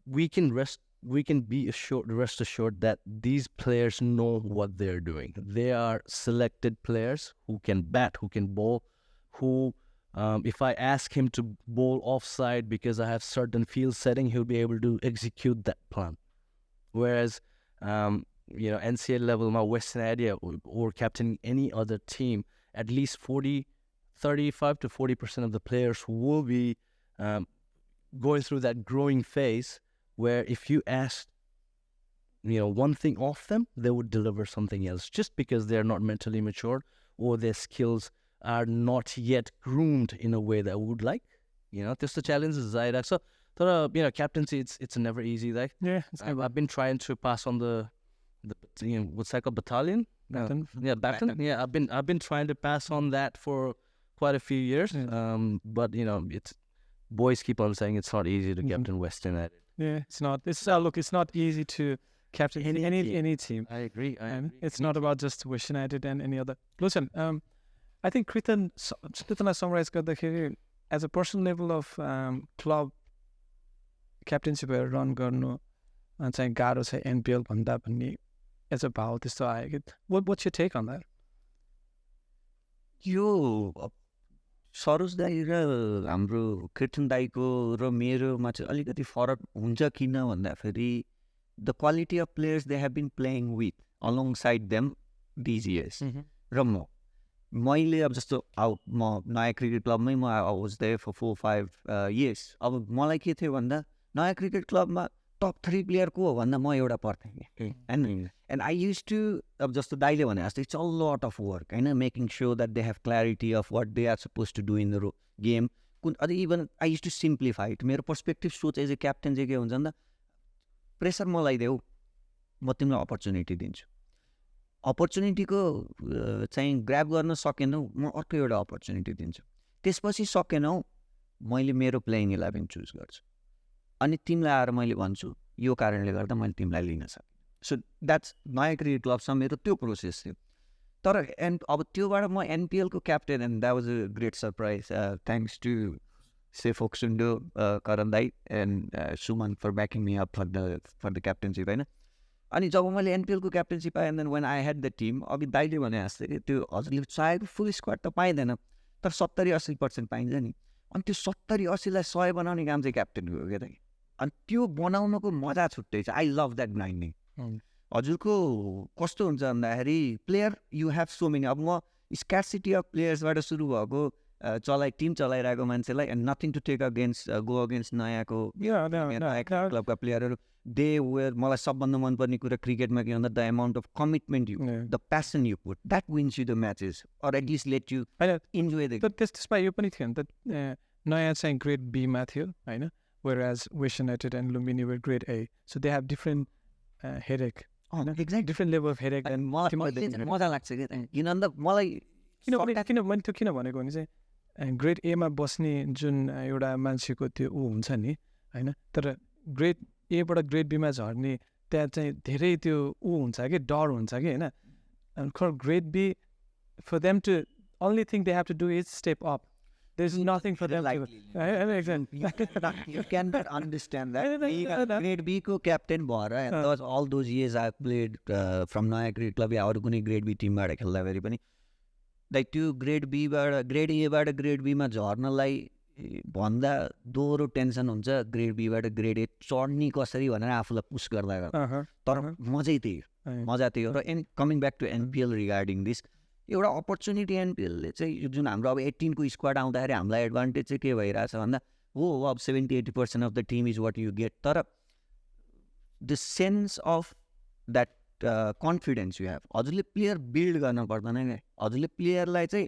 we can rest assured that these players know what they're doing. They are selected players who can bat, who can bowl, who if I ask him to bowl offside because I have certain field setting, he'll be able to execute that plan. Whereas, NCL level, my Western area or captain any other team, at least 35 to 40% of the players will be going through that growing phase where if you ask, one thing off them, they would deliver something else just because they're not mentally mature or their skills are not yet groomed in a way that I would like. त्यस्तो challenges आइरहेको छ तर captaincy it's never easy. Like I've been trying to pass on the what's that called, baton. Yeah, I've been trying to pass on that for quite a few years. But it's boys keep on saying it's not easy to captain Western at it. Yeah, it's not. It's not easy to captain any team. I agree. It's not about just Western United and any other. Listen, I think Kritanलाई summarize गर्दाखेरि as a personal level of club क्याप्टेन्सिपहरू run गर्नु चाहिँ गाह्रो छ NPL भन्दा भन्ने as a भाव त्यस्तो आयो कि what's your take on that? यो सरोज दाई र हाम्रो कृष्ण दाईको र मेरोमा चाहिँ अलिकति फरक हुन्छ किन भन्दाखेरि the quality of players they have been playing with alongside them these years र मैले अब जस्तो म नयाँ क्रिकेट क्लबमै म I was there for 4-5 years. अब मलाई के थियो भन्दा नयाँ क्रिकेट क्लबमा टप 3 प्लेयर को हो भन्दा म एउटा पर्थेँ कि एन्ड आई युज टु अब जस्तो दाइले भने जस्तो it's a lot of work होइन making sure that they have clarity of what they are suppose to do in the game अझै even I use to simplify it. मेरो perspective सोच as a captain चाहिँ के हुन्छ भन्दा pressure मलाई देऊ म तिमीलाई अपर्च्युनिटी दिन्छु. अपर्च्युनिटीको चाहिँ ग्राब गर्न सकेनौ म अर्को एउटा अपर्च्युनिटी दिन्छु. त्यसपछि सकेनौ मैले मेरो प्लेइङ 11 चुज गर्छु अनि तिमीलाई आएर मैले भन्छु यो कारणले गर्दा मैले तिमीलाई लिन सकेँ. सो द्याट्स नयाँ क्रिकेट क्लबसँग मेरो त्यो प्रोसेस थियो. तर अब त्योबाट म एनपिएलको captain and that was a great surprise. Thanks to सेफोक्सुन्डो करण दाई and Suman for backing me up for the captaincy होइन. अनि जब मैले एनपिएलको क्याप्टेनसिप पाएँ and then when I had the team अघि दाइले भने जस्तै कि त्यो हजुरले चाहेको फुल स्क्वाड त पाइँदैन तर 70-80% पाइन्छ नि. अनि त्यो 70-80लाई 100 बनाउने काम चाहिँ क्याप्टेनको हो क्या त. अनि त्यो बनाउनको मजा छुट्टै छ. I love that grinding. हजुरको कस्तो हुन्छ भन्दाखेरि player you have so many. अब म स्क्यार्सिटी अफ प्लेयर्सबाट सुरु भएको टिम चलाइरहेको मान्छेलाई and nothing to take go against नयाँको क्लबका प्लेयरहरू दे वेयर. मलाई सबभन्दा मनपर्ने कुरा क्रिकेटमा के भन्दा the amount of commitment you the passion you put that wins you the matches or at least let you enjoy the. त्यसमा यो पनि थियो नि त नयाँ चाहिँ ग्रेड बीमा थियो होइन whereas Western United and Lumbini were grade A. So they have different headache. Exactly. Different level of headache than मजा लाग्छ क्या. किन भन्दा मलाई मैले त्यो किन भनेको भने चाहिँ ग्रेड एमा बस्ने जुन एउटा मान्छेको त्यो हुन्छ नि होइन तर ग्रेड एबाट ग्रेड बीमा झर्ने त्यहाँ चाहिँ धेरै त्यो हुन्छ कि डर हुन्छ कि होइन. And grade B for them to only thing they have to do is step up. There's nothing for them You cannot understand that. Grade B को captain भएर and all those years I played from नयाँ cricket club या अरू कुनै grade be टिमबाट खेल्दाखेरि पनि like त्यो grade बीबाट grade एबाट grade बीमा झर्नलाई भन्दा दोहोरो टेन्सन हुन्छ ग्रेड बीबाट ग्रेड ए चढ्ने कसरी भनेर आफूलाई पुस गर्दा गर्दा. तर मजा त्यही हो. र coming back to NPL regarding this एउटा अपर्च्युनिटी एनपिएलले चाहिँ जुन हाम्रो अब 18 को स्क्वाड आउँदाखेरि हामीलाई एडभान्टेज चाहिँ के भइरहेछ भन्दा हो अब 70-80% of the team is what you get. तर the sense of that confidence you have. हजुरले प्लेयर बिल्ड गर्न पर्दैन क्या. हजुरले प्लेयरलाई चाहिँ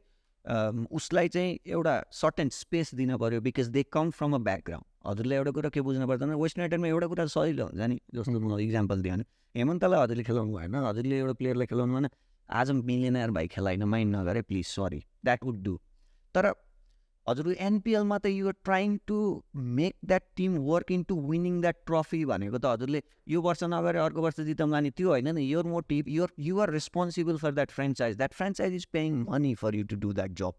उसलाई चाहिँ एउटा सर्टेन स्पेस दिन पऱ्यो because they come from a background. हजुरले एउटा कुरा के बुझ्नु पर्दैन वेस्ट युनाइटेडमा एउटा कुरा सजिलो हुन्छ नि जस्तो म इक्जाम्पल दिएँ भने हेमन्तलाई हजुरले खेलाउनु भएन हजुरले एउटा प्लेयरलाई खेलाउनु भएन आज मिलियनर भाइ खेलाइन माइन्ड नगरे please sorry that would do. तर हजुर एनपिएलमा त you're trying to make that team work in to winning that trophy भनेको त हजुरले यो वर्ष नगरे अर्को वर्ष जितौँला नि त्यो होइन नि. Your motive you're responsible for that franchise. That franchise is paying money for you to do that job.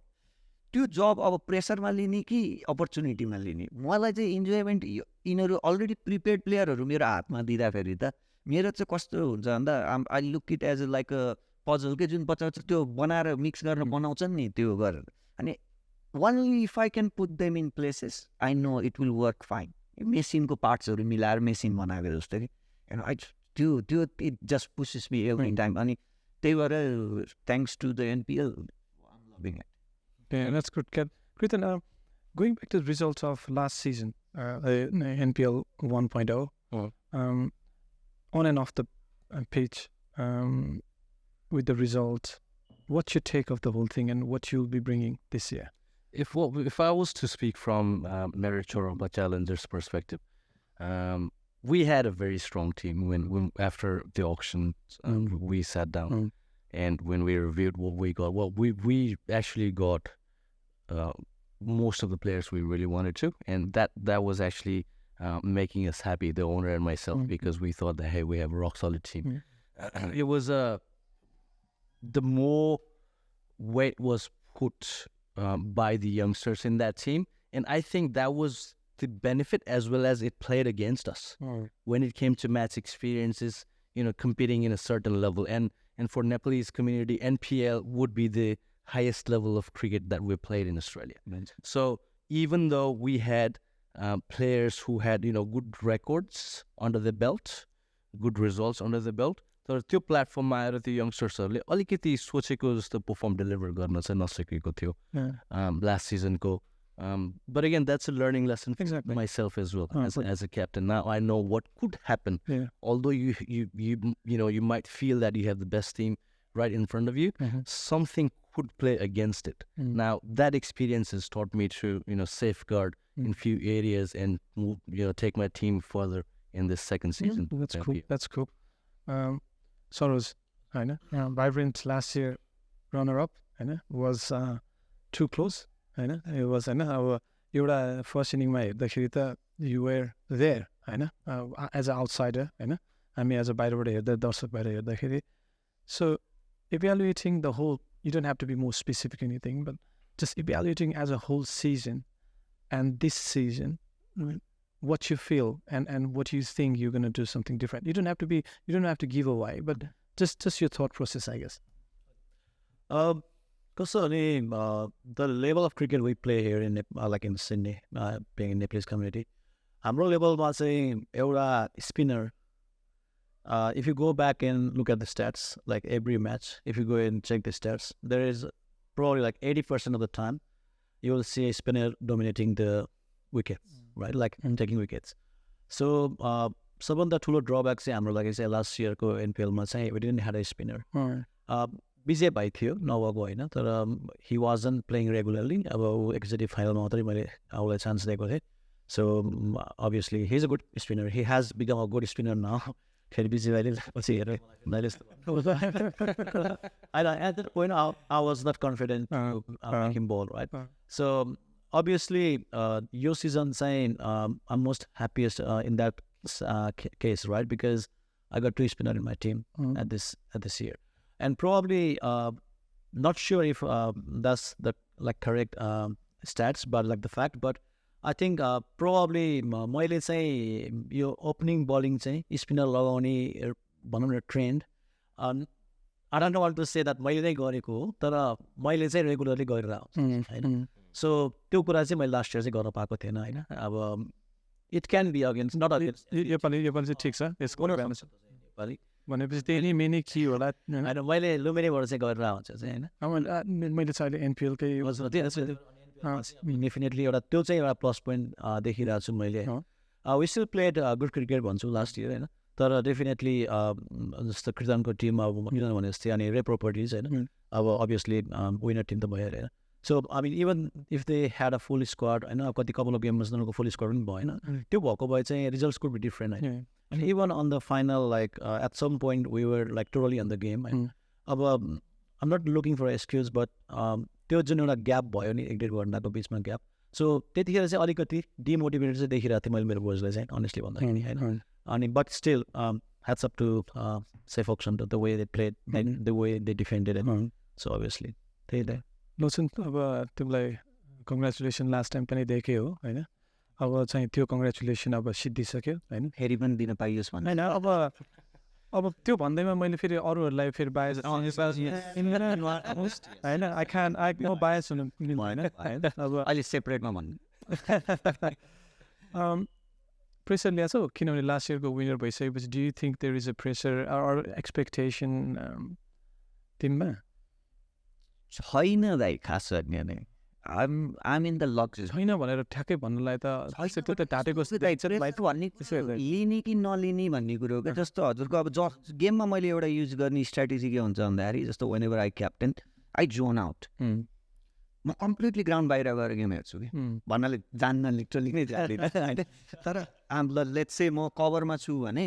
त्यो जब अब प्रेसरमा लिने कि अपर्च्युनिटीमा लिने. मलाई चाहिँ इन्जोयमेन्ट यिनीहरू अलरेडी प्रिपेयर्ड प्लेयरहरू मेरो हातमा दिँदाखेरि त मेरो चाहिँ कस्तो हुन्छ भन्दा I look it as like a puzzle के जुन बच्चा त्यो बनाएर मिक्स गरेर बनाउँछन् नि त्यो गरेर. अनि only if I can put them in places, I know it will work fine. Machine ko parts haru milaer machine banako jasto ke. And I do it just pushes me every time. And they were thanks to the NPL. I'm loving it. Yeah, that's good. Kritan, going back to the results of last season, NPL 1.0, on and off the pitch, with the result, what's your take of the whole thing and what you'll be bringing this year? If I was to speak from Merichoromba Challengers perspective, we had a very strong team when after the auction we sat down and when we reviewed what we got. Well, we actually got most of the players we really wanted to, and that was actually making us happy, the owner and myself, because we thought that, hey, we have a rock solid team. It was the more weight was put by the youngsters in that team, and I think that was the benefit as well as it played against us when it came to match experiences, competing in a certain level. And for Nepalese community, NPL would be the highest level of cricket that we played in Australia. So even though we had players who had good records under the belt, good results under the belt, तर त्यो प्लेटफर्ममा आएर त्यो यङ्स्टर्सहरूले अलिकति सोचेको जस्तो perform deliver गर्न चाहिँ नसकेको थियो लास्ट सिजनको. But again, that's a learning lesson for myself as well as a captain. Now I know what could happen. Although you might feel that you have the best team right in front of you, something could play against it. Now that experience has taught me to safeguard in few areas and take my team further in this second season. That's cool. That's cool. Soros, Vibrant last year runner-up, was too close. It was एउटा first इनिङमा हेर्दाखेरि त you were there as a outsider हामी as a बाहिरबाट हेर्दा दर्शक बाहिर हेर्दाखेरि. So evaluating the whole, you don't have to be more specific anything, but just evaluating as a whole season and this season, what you feel and what you think you're going to do something different. You don't have to give away, but just your thought process, I guess. The level of cricket we play here in Sydney, being in Nepalese community, हाम्रो लेभलमा चाहिँ एउटा spinner, if you go back and look at the stats, like every match, if you go and check the stats, there is probably like 80% of the time you will see a spinner dominating the wickets, right? Like taking wickets. So सबभन्दा ठुलो drawback चाहिँ हाम्रो लागि चाहिँ last इयरको एनपिएलमा चाहिँ we didn't have a spinner. विजय भाइ थियो नभएको होइन, तर he wasn't playing regularly. अब एक्जिक्युटिभ फाइनलमा मात्रै मैले उसलाई चान्स दिएको थिएँ. So obviously he's a good spinner. He has become a good spinner now. फेरि विजय भाइले पछि हेरेर at that point I was not confident to make him ball, right? So obviously your season saying I'm most happiest in that case, right? Because I got 2 spinner in my team at this year, and probably not sure if that's the correct stats, but the fact. But I think probably मैले चाहिँ यो opening bowling चाहिँ spinner लगाउने भनौँ न trend. I don't want to say that मैले नै गरेको हो, तर मैले चाहिँ रेगुलरली गरेर आउँछु हैन. सो त्यो कुरा चाहिँ मैले लास्ट इयर चाहिँ गर्न पाएको थिएन हैन. अब it can be against not against यो पनि चाहिँ ठिक छ. यसको भनेपछि त्यही मेनी के होला हैन. मैले लुम्बिनीबाट चाहिँ गरेर आउँछु चाहिँ हैन. मैले चाहिँ अहिले एनपिएल डेफिनेटली एउटा त्यो चाहिँ एउटा प्लस पोइन्ट देखिरहेको छु मैले. We still played good cricket भन्छु लास्ट इयर हैन, तर डेफिनेटली जस्तो कृतनको टिम अब किन भने जस्तै अनि रे प्रोपर्टिज हैन, अब अभियसली विनर टिम त भयो हैन. So I mean even if they had a full squad हैन, कति कपाल अफ गेममा उनीहरूको फुल स्क्वाड पनि भएन, त्यो भएको भए चाहिँ रिजल्ट्स कुड बी डिफ्रेन्ट हैन. And even on the final, at some point, we were totally on the game. And I'm not looking for an excuse, but त्यो जुन एउटा ग्याप भयो नि 1-1.5 घन्टाको बिचमा ग्याप, सो त्यतिखेर चाहिँ अलिकति डिमोटिभेटेड चाहिँ देखिरहेको थिएँ मैले मेरो बोजलाई चाहिँ अनेस्टली भन्दाखेरि होइन. अनि but still hats up to safe option the way they played and the way they defended and so obviously त्यही त. लोचन, अब तिमीलाई कङ्ग्रेचुलेसन लास्ट टाइम पनि देखेँ हो होइन. अब चाहिँ त्यो कङ्ग्रेचुलेसन अब सिद्धिसक्यो होइन, फेरि पनि दिन पाइयोस् भने होइन. अब अब त्यो भन्दैमा मैले फेरि अरूहरूलाई फेरि बायस होइन म बायस हुनु भएन अब अहिले सेपरेटमा भन्नु प्रेसर ल्याएको छौ किनभने लास्ट इयरको विनर भइसकेपछि do you think there is a pressure or expectation टिममा छैन दाइ खास गर्ने नै आइम इन द लक छैन भनेर ठ्याक्कै भन्नुलाई त त्यो त ढाँटेको लिने कि नलिने भन्ने कुरो क्या जस्तो हजुरको अब गेममा मैले एउटा युज गर्ने स्ट्राटेजी के हुन्छ भन्दाखेरि जस्तो when ever I captain I John out म कम्प्लिटली ग्राउन्ड बाहिर गएर गेम हेर्छु कि भन्नाले जान्न लिटरली नै जान्दिनँ होइन तर लेट्स से म कभरमा छु भने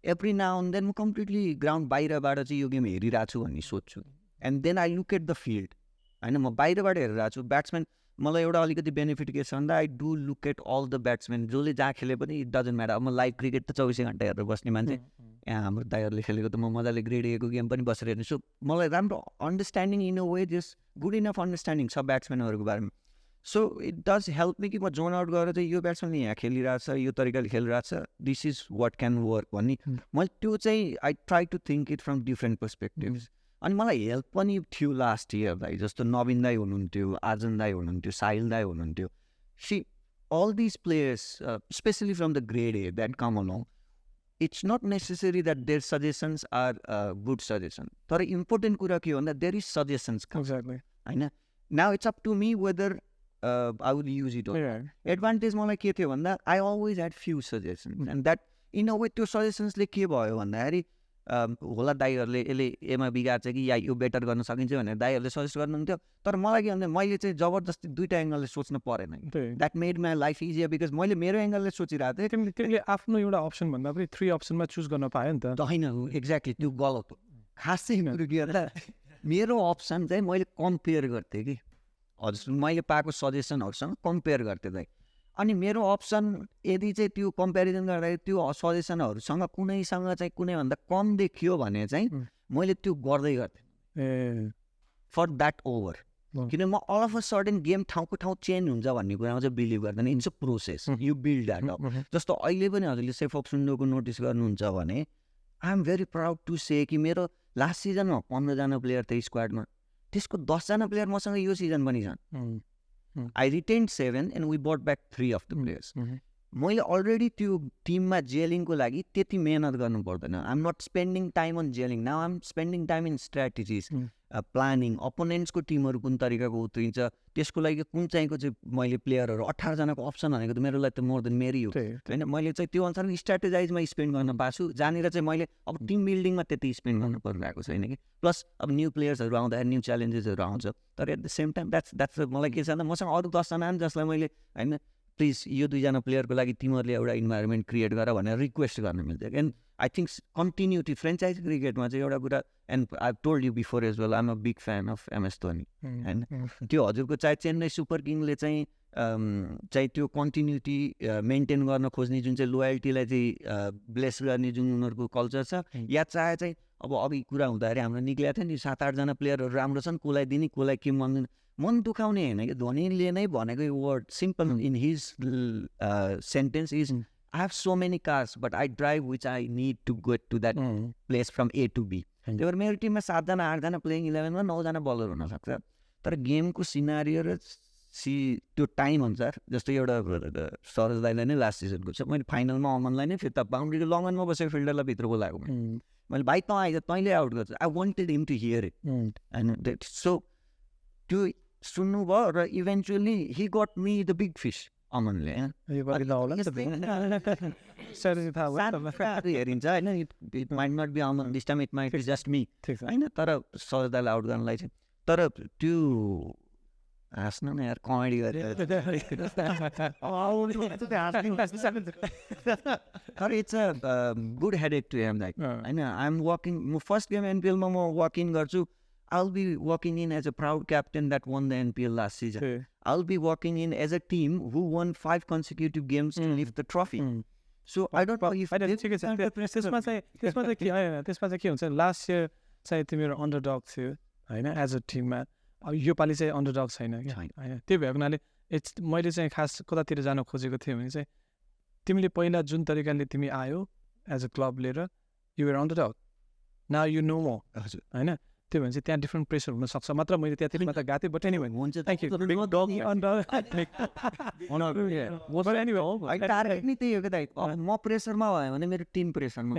एभ्री नाउ एन्ड देन म कम्प्लिटली ग्राउन्ड बाहिरबाट चाहिँ यो गेम हेरिरहेको छु भन्ने सोध्छु and then I look at the field होइन म बाहिरबाट हेरिरहेको छु ब्याट्सम्यान मलाई एउटा अलिकति बेनिफिट के छ भन्दा I do look at all the batsman जसले जहाँ खेले पनि इट डजन्ट म्याटर अब म लाइभ क्रिकेट त 24 घन्टा हेरेर बस्ने मान्छे यहाँ हाम्रो दाइहरूले खेलेको त म मजाले ग्रेडएको गेम पनि बसेर हेर्ने सो मलाई राम्रो अन्डरस्ट्यान्डिङ इन अ वे जस गुड इनफ अन्डरस्ट्यान्डिङ छ ब्याट्सम्यानहरूको बारेमा so it does help me कि म जोन आउट गरेर चाहिँ यो ब्याट्सम्यानले यहाँ खेलिरहेछ यो तरिकाले खेलिरहेछ this is what can work भन्ने मैले त्यो चाहिँ I try to think it from different perspectives अनि मलाई हेल्प पनि थियो लास्ट इयर दाइ जस्तो नवीन दाई हुनुहुन्थ्यो आर्जन दाई हुनुहुन्थ्यो साहिल दाई हुनुहुन्थ्यो see all these players specially from the grade A that come along it's not necessary that their suggestions are good suggestion तर इम्पोर्टेन्ट कुरा के हो भन्दा देयर इज सजेसन्स होइन now it's up to me whether I would use it advantage मलाई के थियो भन्दा I always had few suggestions and that in a way त्यो सजेसन्सले के भयो भन्दाखेरि होला दाइहरूले यसले एमा बिगार्छ कि या यो बेटर गर्न सकिन्छ भनेर दाइहरूले सजेस्ट गर्नुहुन्थ्यो तर मलाई के भन्दा मैले चाहिँ जबरजस्ती दुईवटा एङ्गलले सोच्नु परेन that made my life easier because मैले मेरो एङ्गलले सोचिरहेको थिएँ तिमीले आफ्नो एउटा अप्सन भन्दा पनि 3 अप्सनमा चुज गर्न पायो नि त होइन एक्ज्याक्टली त्यो गलत हो खास चाहिँ मेरो अप्सन चाहिँ मैले कम्पेयर गर्थेँ कि हजुर मैले पाएको सजेसनहरूसँग कम्पेयर गर्थेँ दाइ अनि मेरो अप्सन यदि चाहिँ त्यो कम्पेरिजन गर्दाखेरि त्यो सजेसनहरूसँग कुनैसँग चाहिँ कुनैभन्दा कम देखियो भने चाहिँ मैले त्यो गर्दै गर्थेँ फर द्याट ओभर किन म all of a sudden game ठाउँको ठाउँ चेन्ज हुन्छ भन्ने कुरामा चाहिँ बिलिभ गर्दैन it's a process you build that up जस्तो अहिले पनि हजुरले सेफ अप्सनको नोटिस गर्नुहुन्छ भने I am very proud to say कि मेरो लास्ट सिजनमा 15जना प्लेयर थियो स्क्वाडमा त्यसको 10जना प्लेयर मसँग यो सिजन पनि छन् I retained 7 and we brought back 3 of the players. मैले अलरेडी त्यो टिममा जेलिङको लागि त्यति मेहनत गर्नु पर्दैन I'm not spending time on gelling now I'm spending time in strategies planning अपोनेन्ट्सको टिमहरू कुन तरिकाको उत्रिन्छ त्यसको लागि कुन चाहिँको चाहिँ मैले प्लेयरहरू 18जनाको अप्सन भनेको त मेरो लागि त मोर देन मेरी हो होइन मैले चाहिँ त्यो अनुसार स्ट्राटेजाइजमा स्पेन्ड गर्न पाछु जहाँनिर चाहिँ मैले अब टिम बिल्डिङमा त्यति स्पेन्ड गर्नु परिरहेको छैन कि प्लस अब न्यू प्लेयर्सहरू आउँदाखेरि न्यू च्यालेन्जेसहरू आउँछ तर at the same time that's मलाई के छ भन्दा मसँग अरू 10जना जसलाई मैले होइन प्लिज यो 2जना प्लेयरको लागि तिमीहरूले एउटा इन्भाइरोमेन्ट क्रिएट गर भनेर रिक्वेस्ट गर्न मिल्छ and I think continuity franchise क्रिकेटमा चाहिँ एउटा कुरा and I told you before as well I am a big fan of MS Dhoni होइन त्यो हजुरको चाहे चेन्नई सुपर किङले चाहिँ त्यो कन्टिन्युटी मेन्टेन गर्न खोज्ने जुन चाहिँ लोयल्टीलाई चाहिँ ब्लेस गर्ने जुन उनीहरूको कल्चर छ या चाहे चाहिँ अब अघि कुरा हुँदाखेरि हाम्रो निक्लिएको थियो नि 7-8जना प्लेयरहरू राम्रो छन् कसलाई दिने कसलाई के माग्दैन मन दुखाउने होइन कि धोनीले नै भनेको word simple in his sentence is I have so many cars but I drive which I need to get to that place from A to B त्यही भएर मेरो टिममा 7जना 8जना प्लेइङ 11मा 9जना बलर हुनसक्छ तर गेमको सिनारियो र त्यो टाइम अनुसार जस्तो एउटा सरोज दाइलाई नै लास्ट सिजनको छ मैले फाइनलमा अमनलाई नै फिर्ता बााउन्ड्रीको लङनमा बसेको फिल्डरलाई भित्र बोलाएको मैले भाइ तँ आइज तैँले आउट गर्छ I wanted him to hear it and so त्यो सुन्नुभयो र eventually he got me the big fish अमनले हेरिन्छ होइन it might not be Aman this time it might be just me होइन तर सरोजदालाई आउट गर्नलाई चाहिँ तर त्यो हाँस्नु न यार कमेडी गरेर तर it's a good headache to them like होइन आइ एम वर्किङ म फर्स्ट गेम NPLमा म वर्क इन गर्छु I'll be working in as a proud captain that won the NPL last season. I'll be working in as a team who won 5 consecutive games to lift the trophy. So I don't know if त्यसमा चाहिँ के हुन्छ last year चाहिँ तिमीहरू underdog थियो होइन as a टिममा अब यो पालि चाहिँ अन्डरडग छैन कि होइन त्यही भएको हुनाले मैले चाहिँ खास कतातिर जान खोजेको थिएँ भने चाहिँ तिमीले पहिला जुन तरिकाले तिमी आयो एज अ क्लब लिएर you were on the dog. Now you know more. होइन त्यो भने चाहिँ त्यहाँ डिफ्रेन्ट प्रेसर हुनसक्छ मात्र मैले त्यहाँ मात्र गएको थिएँ but anyway thank you target नै त्यही हो कि दाइ म प्रेसरमा भयो भने मेरो team प्रेसरमा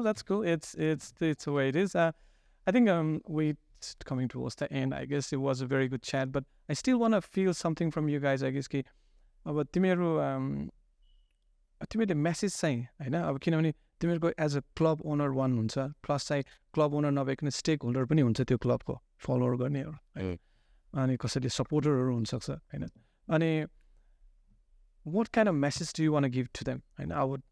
that's cool. It's the way it is. I think we coming towards the end. I guess it was a very good chat, but I still want to feel something from you guys. I guess कि अब तिमीहरूले message चाहिँ होइन अब किनभने तिमीहरूको as a club owner one हुन्छ plus चाहिँ क्लब ओनर नभइकन स्टेक होल्डर पनि हुन्छ त्यो क्लबको फलोवर गर्नेहरू अनि कसैले सपोर्टरहरू हुनसक्छ होइन अनि what kind of message do you want to give to them? And I would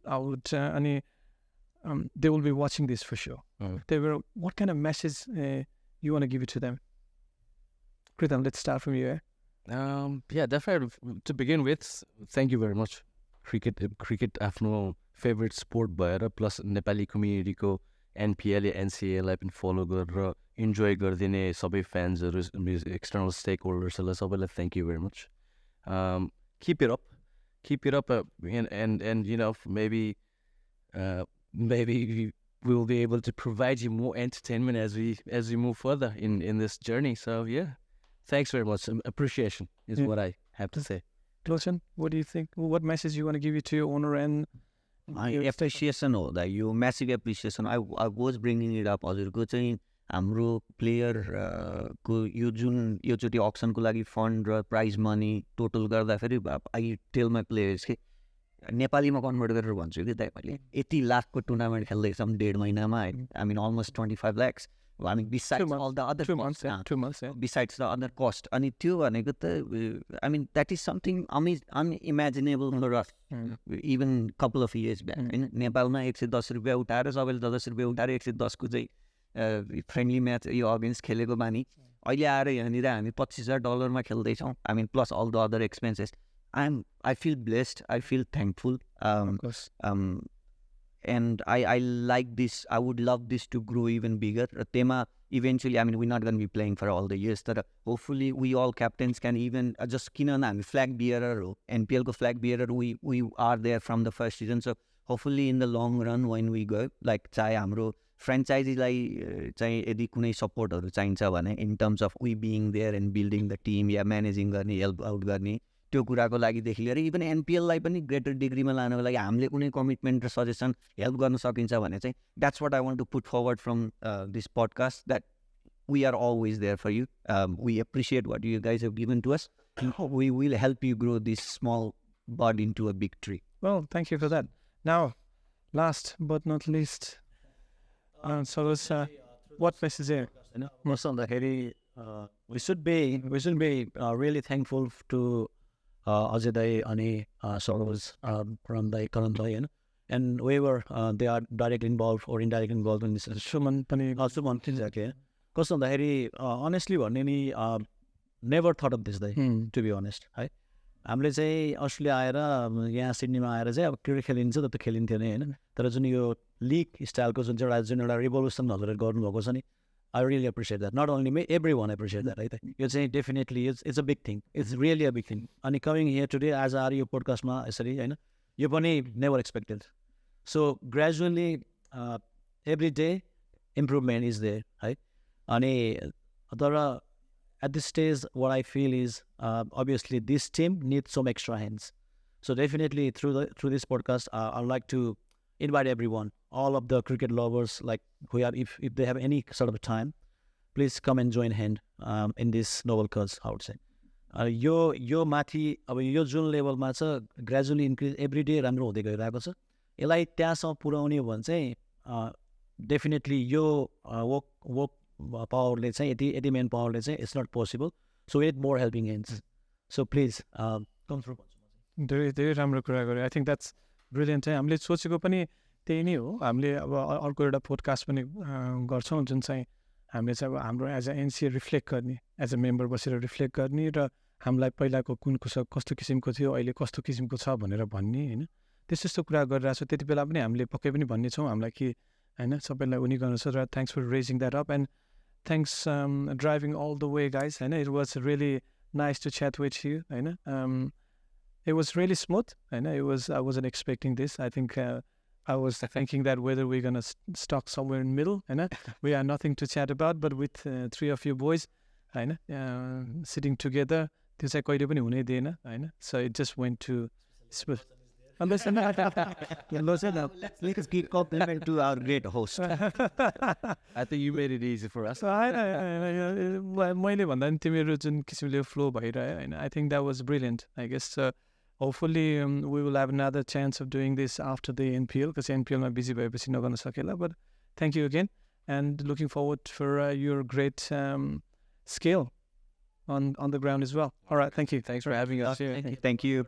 they will be watching this for sure. What kind of message you want to give it to them? Kritam, let's start from you. Yeah, definitely. To begin with, thank you very much. Cricket आफ्नो favorite sport भएर plus Nepali community को NPL NCA लाई पनि follow गरेर enjoy गरिदिने सबै fansहरू external stakeholdersहरूलाई सबैलाई thank you very much. Keep it up, and you know maybe we will be able to provide you more entertainment as we move further in this journey. So yeah, thanks very much. Appreciation is what I have to say. Klochan, what do you think? What message you want to give it to your owner and appreciation हो दा यो massive appreciation. I was bringing it up हजुरको चाहिँ हाम्रो player को यो जुन योचोटि अक्सनको लागि फन्ड र प्राइज मनी टोटल गर्दाखेरि आई टेल माई प्लेयर्स के नेपालीमा कन्भर्ट गरेर भन्छु कि दाइ मैले 80 लाखको टुर्नामेन्ट खेल्दैछौँ 1.5 महिनामा I mean almost 25 lakhs I mean besides all the other 2 months, 2 months, yeah. Besides the other cost अनि त्यो भनेको त I mean that is something unimaginable for us even couple of years back हैन नेपालमा 110 रुपैयाँ उठाएर सबैले 10 रुपैयाँ उठाएर 110 को चाहिँ फ्रेन्डली म्याच यो अगेन्स्ट खेलेको बानी अहिले आएर यहाँनिर हामी $25,000 खेल्दैछौँ I mean plus all the other expenses I feel blessed, I feel thankful, of course. And I like this. I would love this to grow even bigger. Tema eventually, I mean, we're not going to be playing for all the years. But hopefully, we all captains can even just flag bearer, NPL ko flag bearer. We are there from the first season. So hopefully, in the long run, when we go, like चाहे हाम्रो franchisee लाई चाहिँ यदि कुनै सपोर्टहरू चाहिन्छ भने in terms of we being there and building the team yeah managing गर्ने help out गर्ने त्यो कुराको लागिदेखि लिएर इभन एनपिएललाई पनि ग्रेटर डिग्रीमा लानको लागि हामीले कुनै कमिटमेन्ट र सजेसन हेल्प गर्न सकिन्छ भने चाहिँ that's what I want to put forward from this podcast that we are always there for you we appreciate what you guys have given to us we will help you grow this small bud into a big tree Well, thank you for that. Now, last but not least, so let's, what message here? Most of the Harry, we should be really thankful to Ajay Dai अनि Soros from the current day, and whoever they are directly involved or indirectly involved in this. Suman पनि Suman exactly. कस्तो भन्दाखेरि honestly भन्ने नि never thought of this day to be honest है हामीले चाहिँ Australia आएर यहाँ सिडनीमा आएर चाहिँ अब क्रिकेट खेलिन्छ त खेलिन्थ्यो नै होइन तर जुन यो लिग स्टाइलको जुन एउटा रिभोल्युसन हजुरले गर्नुभएको छ नि I really appreciate that. Not only me, everyone appreciate that. Right? You're saying definitely it's a big thing. It's really a big thing. And coming here today as our podcast ma, sorry, you never expected. So gradually, every day, improvement is there. Right? And at this stage, what I feel is obviously this team needs some extra hands. So definitely through this podcast, I'd like to invite everyone, all of the cricket lovers, like who are, if they have any sort of time, please come and join hand in this noble cause, I would say. यो माथि अब यो जुन लेभलमा छ gradually increase every day राम्रो हुँदै गइरहेको छ यसलाई त्यहाँसम्म पुर्याउने हो भने चाहिँ डेफिनेटली यो वर्क पावरले चाहिँ यति मेन पावरले चाहिँ it's not possible so we need more helping hands so please come through धेरै राम्रो कुरा गऱ्यो आई थिङ्क द्याट्स ब्रिलियन्ट है हामीले सोचेको पनि त्यही नै हो हामीले अब अर्को एउटा पोडकास्ट पनि गर्छौँ जुन चाहिँ हामीले चाहिँ अब हाम्रो एज अ एनसिए रिफ्लेक्ट गर्ने एज अ मेम्बर बसेर रिफ्लेक्ट गर्ने र हामीलाई पहिलाको कुन कस्तो किसिमको थियो अहिले कस्तो किसिमको छ भनेर भन्ने होइन त्यस्तो कुरा गरिरहेको छ त्यति बेला पनि हामीले पक्कै पनि भन्ने छौँ हामीलाई कि होइन सबैलाई उनी गर्नु छ र thanks for raising that up and thanks driving all the way guys होइन it was really nice to chat with you होइन it was really smooth. I know I wasn't expecting this. I think I was thinking that whether we're going to stock somewhere in the middle, we are nothing to chat about, but with 3 of you boys, sitting together, त्यो चाहिँ कहिले पनि हुनै दिएन, so it just went to Let's give compliment to our great host. I think you made it easy for us. मैले भन्दा नि तिमीहरू जुन किसिमले फ्लो भइरह्यो I think that was brilliant, I guess. So hopefully we will have another chance of doing this after the NPL, because NPL मा busy भएपछि नगर्न सकेला. But thank you again, and looking forward for your great scale on the ground as well. All right, thank you. Thanks for having us here. Thank you.